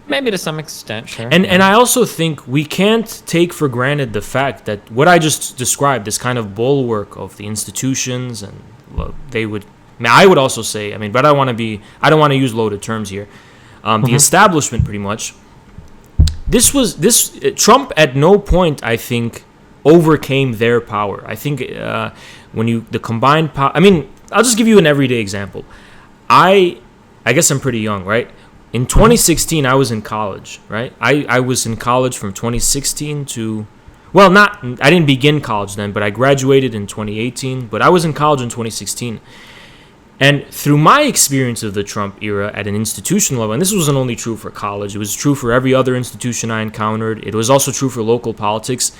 S2: Maybe to some extent, sure.
S1: And I also think we can't take for granted the fact that what I just described, this kind of bulwark of the institutions, and I would also say, but I don't want to use loaded terms here. The establishment, pretty much. Trump at no point, I think, overcame their power. I think the combined power. I'll just give you an everyday example. I guess I'm pretty young, right? In 2016, I was in college, right? I was in college from 2016 to... Well, I didn't begin college then, but I graduated in 2018. But I was in college in 2016. And through my experience of the Trump era at an institutional level, and this wasn't only true for college, it was true for every other institution I encountered. It was also true for local politics.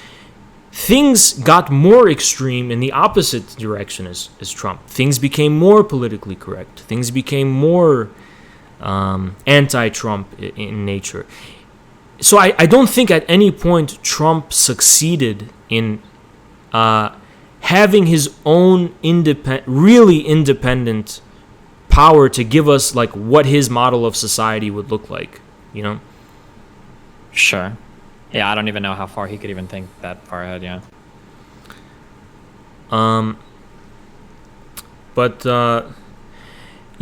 S1: Things got more extreme in the opposite direction as Trump. Things became more politically correct. Things became more... anti-Trump in nature. So I don't think at any point Trump succeeded in having his own really independent power to give us like what his model of society would look like,
S2: Sure. Yeah, I don't even know how far he could even think that far ahead, yeah.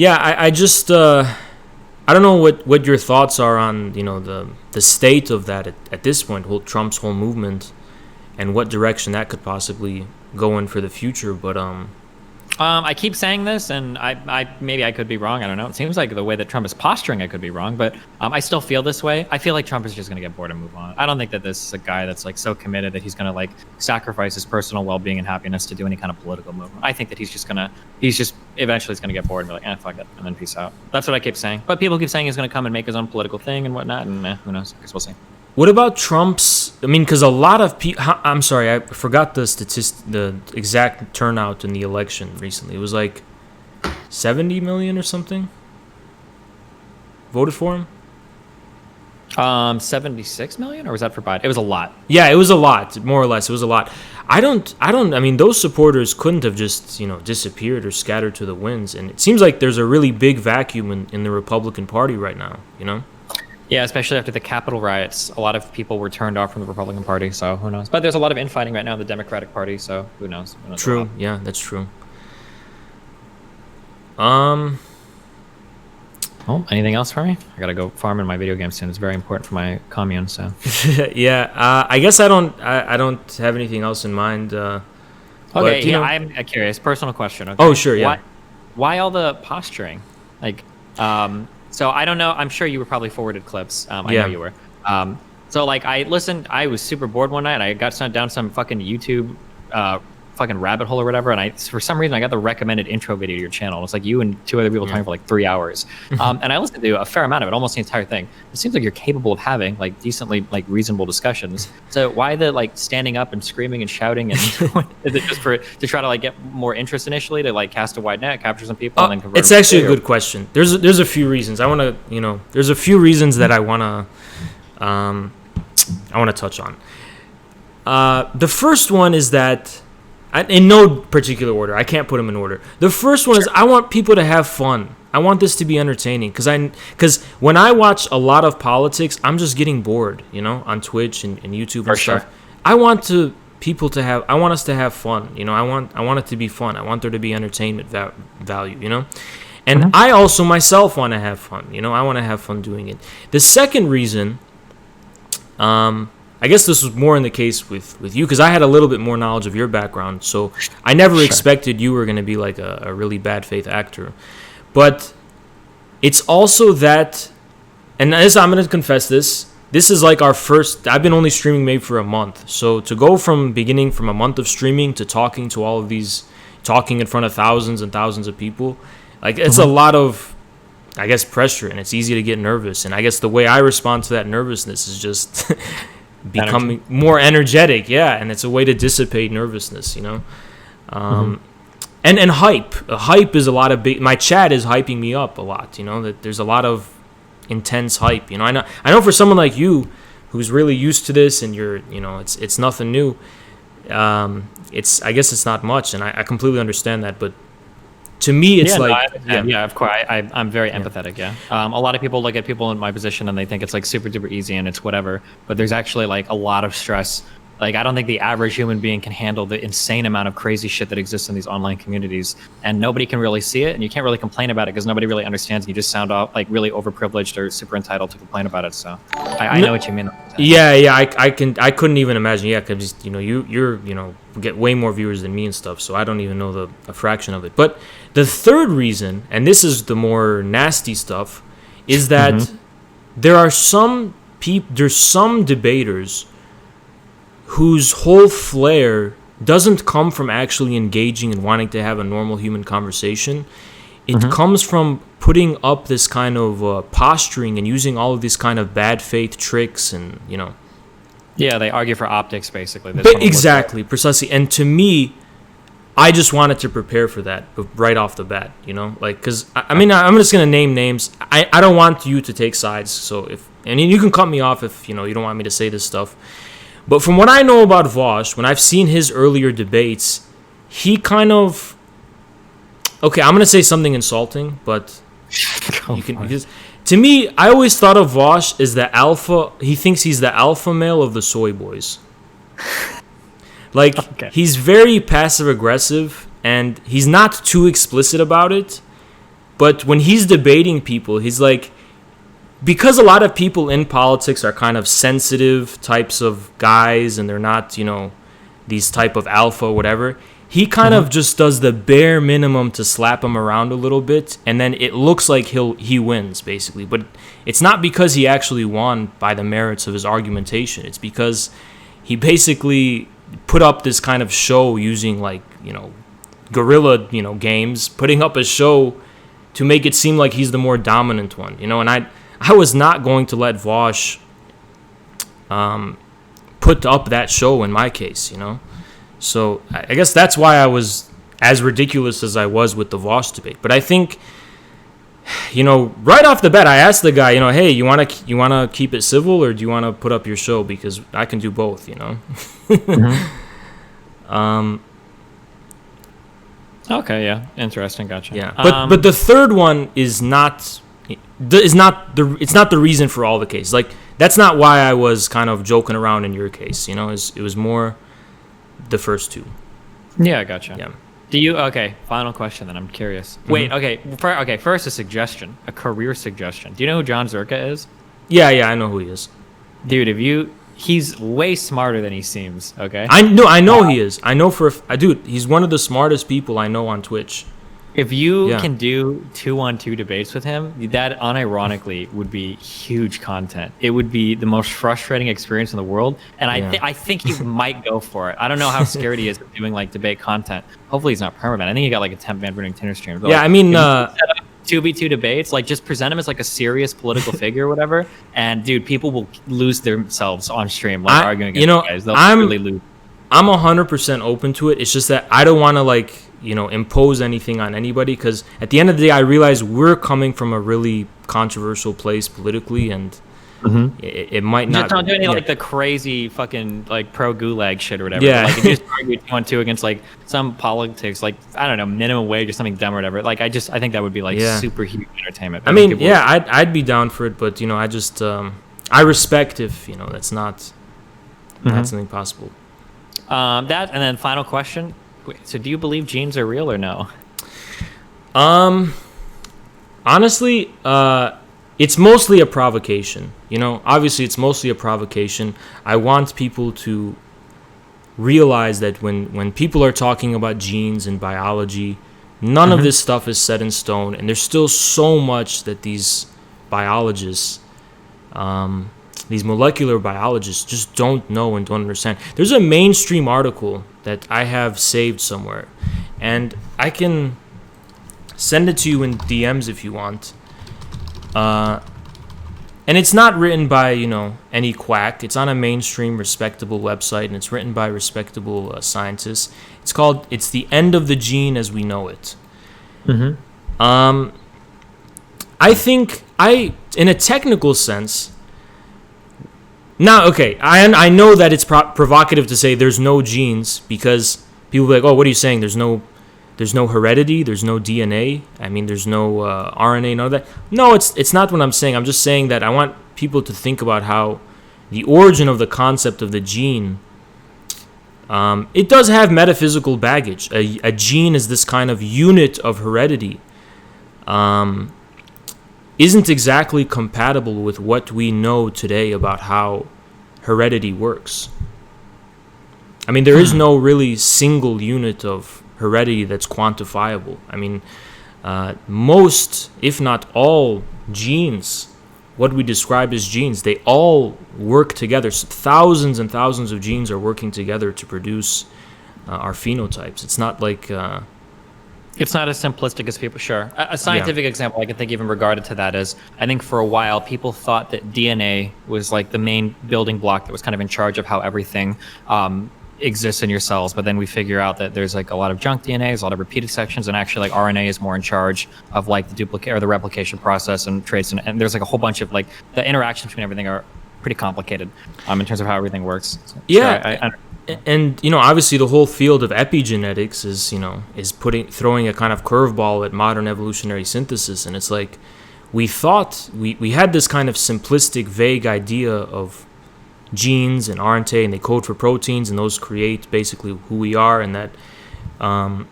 S1: I just... I don't know what your thoughts are on the state of that at this point, Trump's whole movement, and what direction that could possibly go in for the future. But
S2: I keep saying this, and I maybe I could be wrong. I don't know. It seems like the way that Trump is posturing, I could be wrong, but I still feel this way. I feel like Trump is just going to get bored and move on. I don't think that this is a guy that's like so committed that he's going to like sacrifice his personal well-being and happiness to do any kind of political movement. I think that he's just eventually going to get bored and be like, fuck it, and then peace out. That's what I keep saying. But people keep saying he's going to come and make his own political thing and whatnot, and who knows? I guess we'll see.
S1: What about Trump's... because a lot of people... I'm sorry, I forgot the exact turnout in the election recently. It was like 70 million or something voted for him.
S2: 76 million, or was that for Biden? It was a lot.
S1: Yeah, it was a lot, more or less. It was a lot. Those supporters couldn't have just, disappeared or scattered to the winds. And it seems like there's a really big vacuum in the Republican Party right now,
S2: Yeah, especially after the Capitol riots, a lot of people were turned off from the Republican Party, so who knows? But there's a lot of infighting right now in the Democratic Party, so who knows?
S1: True, yeah, that's true.
S2: Well, anything else for me? I gotta go farm in my video game soon. It's very important for my commune, so.
S1: Yeah, I guess I don't have anything else in mind.
S2: Okay, I'm curious. Personal question. Okay?
S1: Oh, sure, yeah.
S2: Why all the posturing? So I don't know. I'm sure you were probably forwarded clips. I know you were. So I listened. I was super bored one night. I got sent down some fucking YouTube fucking rabbit hole or whatever, and for some reason I got the recommended intro video to your channel. It's like you and two other people talking for 3 hours. And I listened to a fair amount of it, almost the entire thing. It seems like you're capable of having decently reasonable discussions. So why the standing up and screaming and shouting? And is it just to try to get more interest initially, to cast a wide net, capture some people, and then convert?
S1: It's actually a good question. There's a few reasons. There's a few reasons that I wanna touch on. The first one is that, in no particular order, I can't put them in order. The first one is I want people to have fun. I want this to be entertaining because when I watch a lot of politics, I'm just getting bored, on Twitch and YouTube and stuff.
S2: Sure.
S1: I want us to have fun, I want it to be fun. I want there to be entertainment value, and I also myself want to have fun, I want to have fun doing it. The second reason, I guess this was more in the case with you, because I had a little bit more knowledge of your background, so I never expected you were going to be like a really bad faith actor. But it's also that, and this, I'm going to confess this is like our first, I've been only streaming maybe for a month. So to go from a month of streaming to talking to all of these, talking in front of thousands and thousands of people, like it's a lot of, I guess, pressure, and it's easy to get nervous. And I guess the way I respond to that nervousness is just becoming more energetic. Yeah. And it's a way to dissipate nervousness, And hype. Hype is a lot of my chat is hyping me up a lot, that there's a lot of intense hype. I know for someone like you who's really used to this and you're, it's nothing new. I guess it's not much, and I completely understand that, but to me it's
S2: of course I'm very empathetic. A lot of people look at people in my position and they think it's like super duper easy and it's whatever, but there's actually like a lot of stress. Like, I don't think the average human being can handle the insane amount of crazy shit that exists in these online communities, and nobody can really see it, and you can't really complain about it because nobody really understands. You just sound off like really overprivileged or super entitled to complain about it. So I know what you mean.
S1: Yeah, I couldn't even imagine. Yeah, because you're get way more viewers than me and stuff, so I don't even know a fraction of it. But the third reason, and this is the more nasty stuff, is that there's some debaters whose whole flair doesn't come from actually engaging and wanting to have a normal human conversation. It comes from putting up this kind of posturing and using all of these kind of bad faith tricks and,
S2: Yeah, they argue for optics, basically.
S1: Exactly, precisely. And to me, I just wanted to prepare for that right off the bat, because, I'm just going to name names. I don't want you to take sides, so and you can cut me off if, you don't want me to say this stuff. But from what I know about Vaush, when I've seen his earlier debates, he kind of... Okay, I'm going to say something insulting, but you can... Because, to me, I always thought of Vaush as the alpha... He thinks he's the alpha male of the soy boys. Like, He's very passive-aggressive, and he's not too explicit about it. But when he's debating people, he's like... Because a lot of people in politics are kind of sensitive types of guys and they're not, these type of alpha, whatever, he kind of just does the bare minimum to slap him around a little bit, and then it looks like he wins, basically. But it's not because he actually won by the merits of his argumentation. It's because he basically put up this kind of show using, guerrilla, games, putting up a show to make it seem like he's the more dominant one, and I was not going to let Vaush put up that show in my case, So I guess that's why I was as ridiculous as I was with the Vaush debate. But I think, right off the bat, I asked the guy, hey, you wanna keep it civil or do you want to put up your show? Because I can do both,
S2: Okay, yeah, interesting, gotcha.
S1: Yeah, but the third one is not. It's not the reason for all the cases. Like, that's not why I was kind of joking around in your case. It was more the first two.
S2: Yeah, I gotcha.
S1: Yeah.
S2: Final question then. I'm curious. Wait, first a suggestion, a career suggestion. Do you know who John Zerka is?
S1: Yeah, I know who he is.
S2: Dude, he's way smarter than he seems. Okay.
S1: I know he is. I know dude, he's one of the smartest people I know on Twitch.
S2: If you can do 2-on-2 debates with him, that unironically would be huge content. It would be the most frustrating experience in the world, and I think he might go for it. I don't know how scared he is of doing debate content. Hopefully he's not permanent. I think he got a 10-man running Tinder stream. But, 2v2 debates, just present him as a serious political figure or whatever, and dude, people will lose themselves on stream arguing against you guys. They'll really lose.
S1: I'm 100% open to it. It's just that I don't want to impose anything on anybody, because at the end of the day, I realize we're coming from a really controversial place politically, and it might not.
S2: Just don't do any
S1: yeah.
S2: like the crazy fucking like pro gulag shit or whatever.
S1: Yeah.
S2: Like if you just argue 2-on-2 against like some politics, like I don't know, minimum wage or something dumb or whatever. Like I think that would be like super huge entertainment.
S1: I mean, yeah, I'd be down for it, but I just I respect if that's not something possible.
S2: That and then final question. So do you believe genes are real or no?
S1: Honestly, it's mostly a provocation. Obviously it's mostly a provocation. I want people to realize that when people are talking about genes and biology, none of this stuff is set in stone, and there's still so much that these biologists, these molecular biologists just don't know and don't understand. There's a mainstream article that I have saved somewhere, and I can send it to you in DMs if you want. And it's not written by, any quack. It's on a mainstream, respectable website, and it's written by respectable scientists. It's The End of the Gene as We Know It. I think in a technical sense, now, okay, I know that it's provocative to say there's no genes, because people be like, oh, what are you saying? There's no heredity, there's no DNA, I mean, there's no RNA, none of that. No, it's not what I'm saying. I'm just saying that I want people to think about how the origin of the concept of the gene, it does have metaphysical baggage. A gene is this kind of unit of heredity. Isn't exactly compatible with what we know today about how heredity works. I mean, there is no really single unit of heredity that's quantifiable. I mean, most, if not all, genes, what we describe as genes, they all work together. So thousands and thousands of genes are working together to produce our phenotypes. It's not like...
S2: It's not as simplistic as people, sure. A scientific example I can think even regarded to that is, I think for a while people thought that DNA was like the main building block that was kind of in charge of how everything exists in your cells, but then we figure out that there's like a lot of junk DNA, there's a lot of repeated sections, and actually like RNA is more in charge of like the duplicate or the replication process and traits, and there's like a whole bunch of like the interactions between everything are pretty complicated in terms of how everything works. So,
S1: yeah. And obviously the whole field of epigenetics is throwing a kind of curveball at modern evolutionary synthesis, and it's like we thought we had this kind of simplistic, vague idea of genes and RNA, and they code for proteins, and those create basically who we are, and that the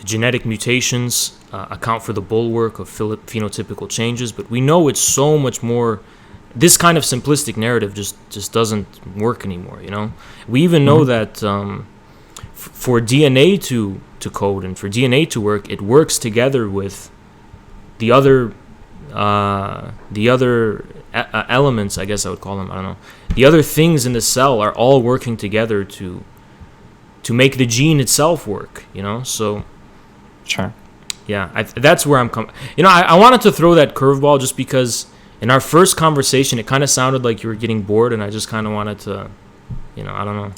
S1: genetic mutations account for the bulwark of phenotypical changes. But we know it's so much more. This kind of simplistic narrative just doesn't work anymore. We even know that for DNA to code and for DNA to work, it works together with the other elements, I guess I would call them. I don't know. The other things in the cell are all working together to make the gene itself work. So
S2: sure.
S1: Yeah, that's where I'm coming. I wanted to throw that curveball just because in our first conversation it kind of sounded like you were getting bored, and I just kind of wanted to, I don't know.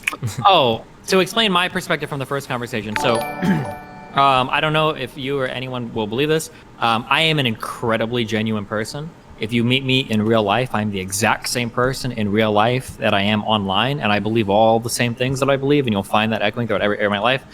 S2: Oh, to explain my perspective from the first conversation. So, I don't know if you or anyone will believe this. I am an incredibly genuine person. If you meet me in real life, I'm the exact same person in real life that I am online, and I believe all the same things that I believe, and you'll find that echoing throughout every area of my life.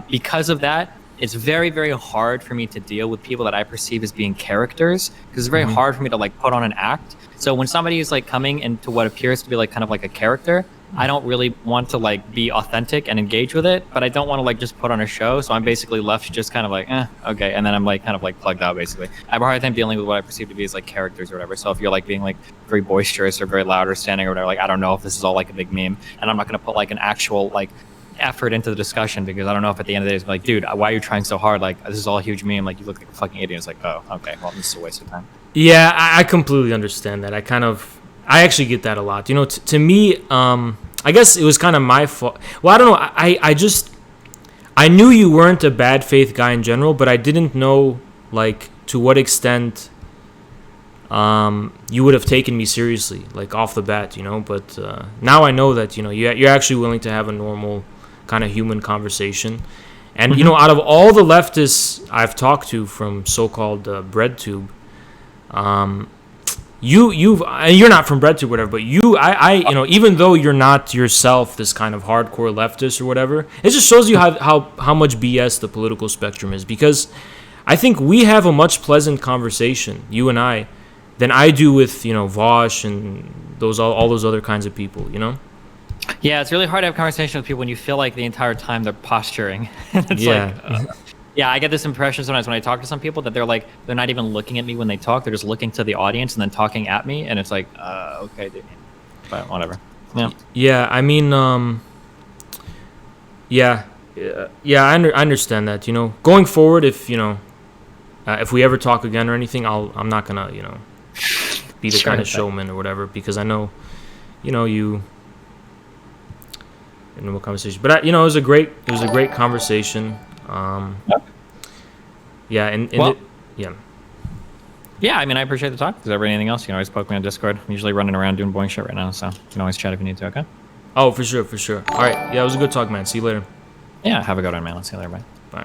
S2: Because of that, it's very, very hard for me to deal with people that I perceive as being characters, because it's very hard for me to like put on an act. So when somebody is like coming into what appears to be like kind of like a character, I don't really want to like be authentic and engage with it, but I don't want to like just put on a show. So I'm basically left just kind of like, okay. And then I'm like kind of like plugged out basically. I have a hard time dealing with what I perceive to be as like characters or whatever. So if you're like being like very boisterous or very loud or standing or whatever, like I don't know if this is all like a big meme, and I'm not going to put like an actual like effort into the discussion, because I don't know if at the end of the day it's like, dude, why are you trying so hard? Like this is all a huge meme. Like you look like a fucking idiot. It's like, oh, okay, well this is a waste of time.
S1: Yeah, I completely understand that. I actually get that a lot. To me, I guess it was kind of my fault. Well, I don't know. I knew you weren't a bad faith guy in general, but I didn't know like to what extent you would have taken me seriously, like off the bat, But now I know that you're actually willing to have a normal kind of human conversation. And out of all the leftists I've talked to from so-called BreadTube, you're not from breadtube or whatever, but even though you're not yourself this kind of hardcore leftist or whatever, it just shows you how much BS the political spectrum is, because I think we have a much pleasant conversation, you and I, than I do with Vaush and all those other kinds of people,
S2: Yeah, it's really hard to have conversation with people when you feel like the entire time they're posturing. It's yeah, I get this impression sometimes when I talk to some people that they're not even looking at me when they talk. They're just looking to the audience and then talking at me, and it's like, okay, dude. But whatever. Yeah.
S1: Yeah, I mean, I understand that. Going forward, if we ever talk again or anything, I'm not gonna be the kind of showman or whatever, because I know, you. In what conversation? But it was a great conversation. Yeah,
S2: Yeah, I mean, I appreciate the talk. If there's ever anything else, you can always poke me on Discord. I'm usually running around doing boring shit right now, so you can always chat if you need to, okay?
S1: Oh, for sure. All right. Yeah, it was a good talk, man. See you later.
S2: Yeah, have a good one, man. Let's see you later. Bye.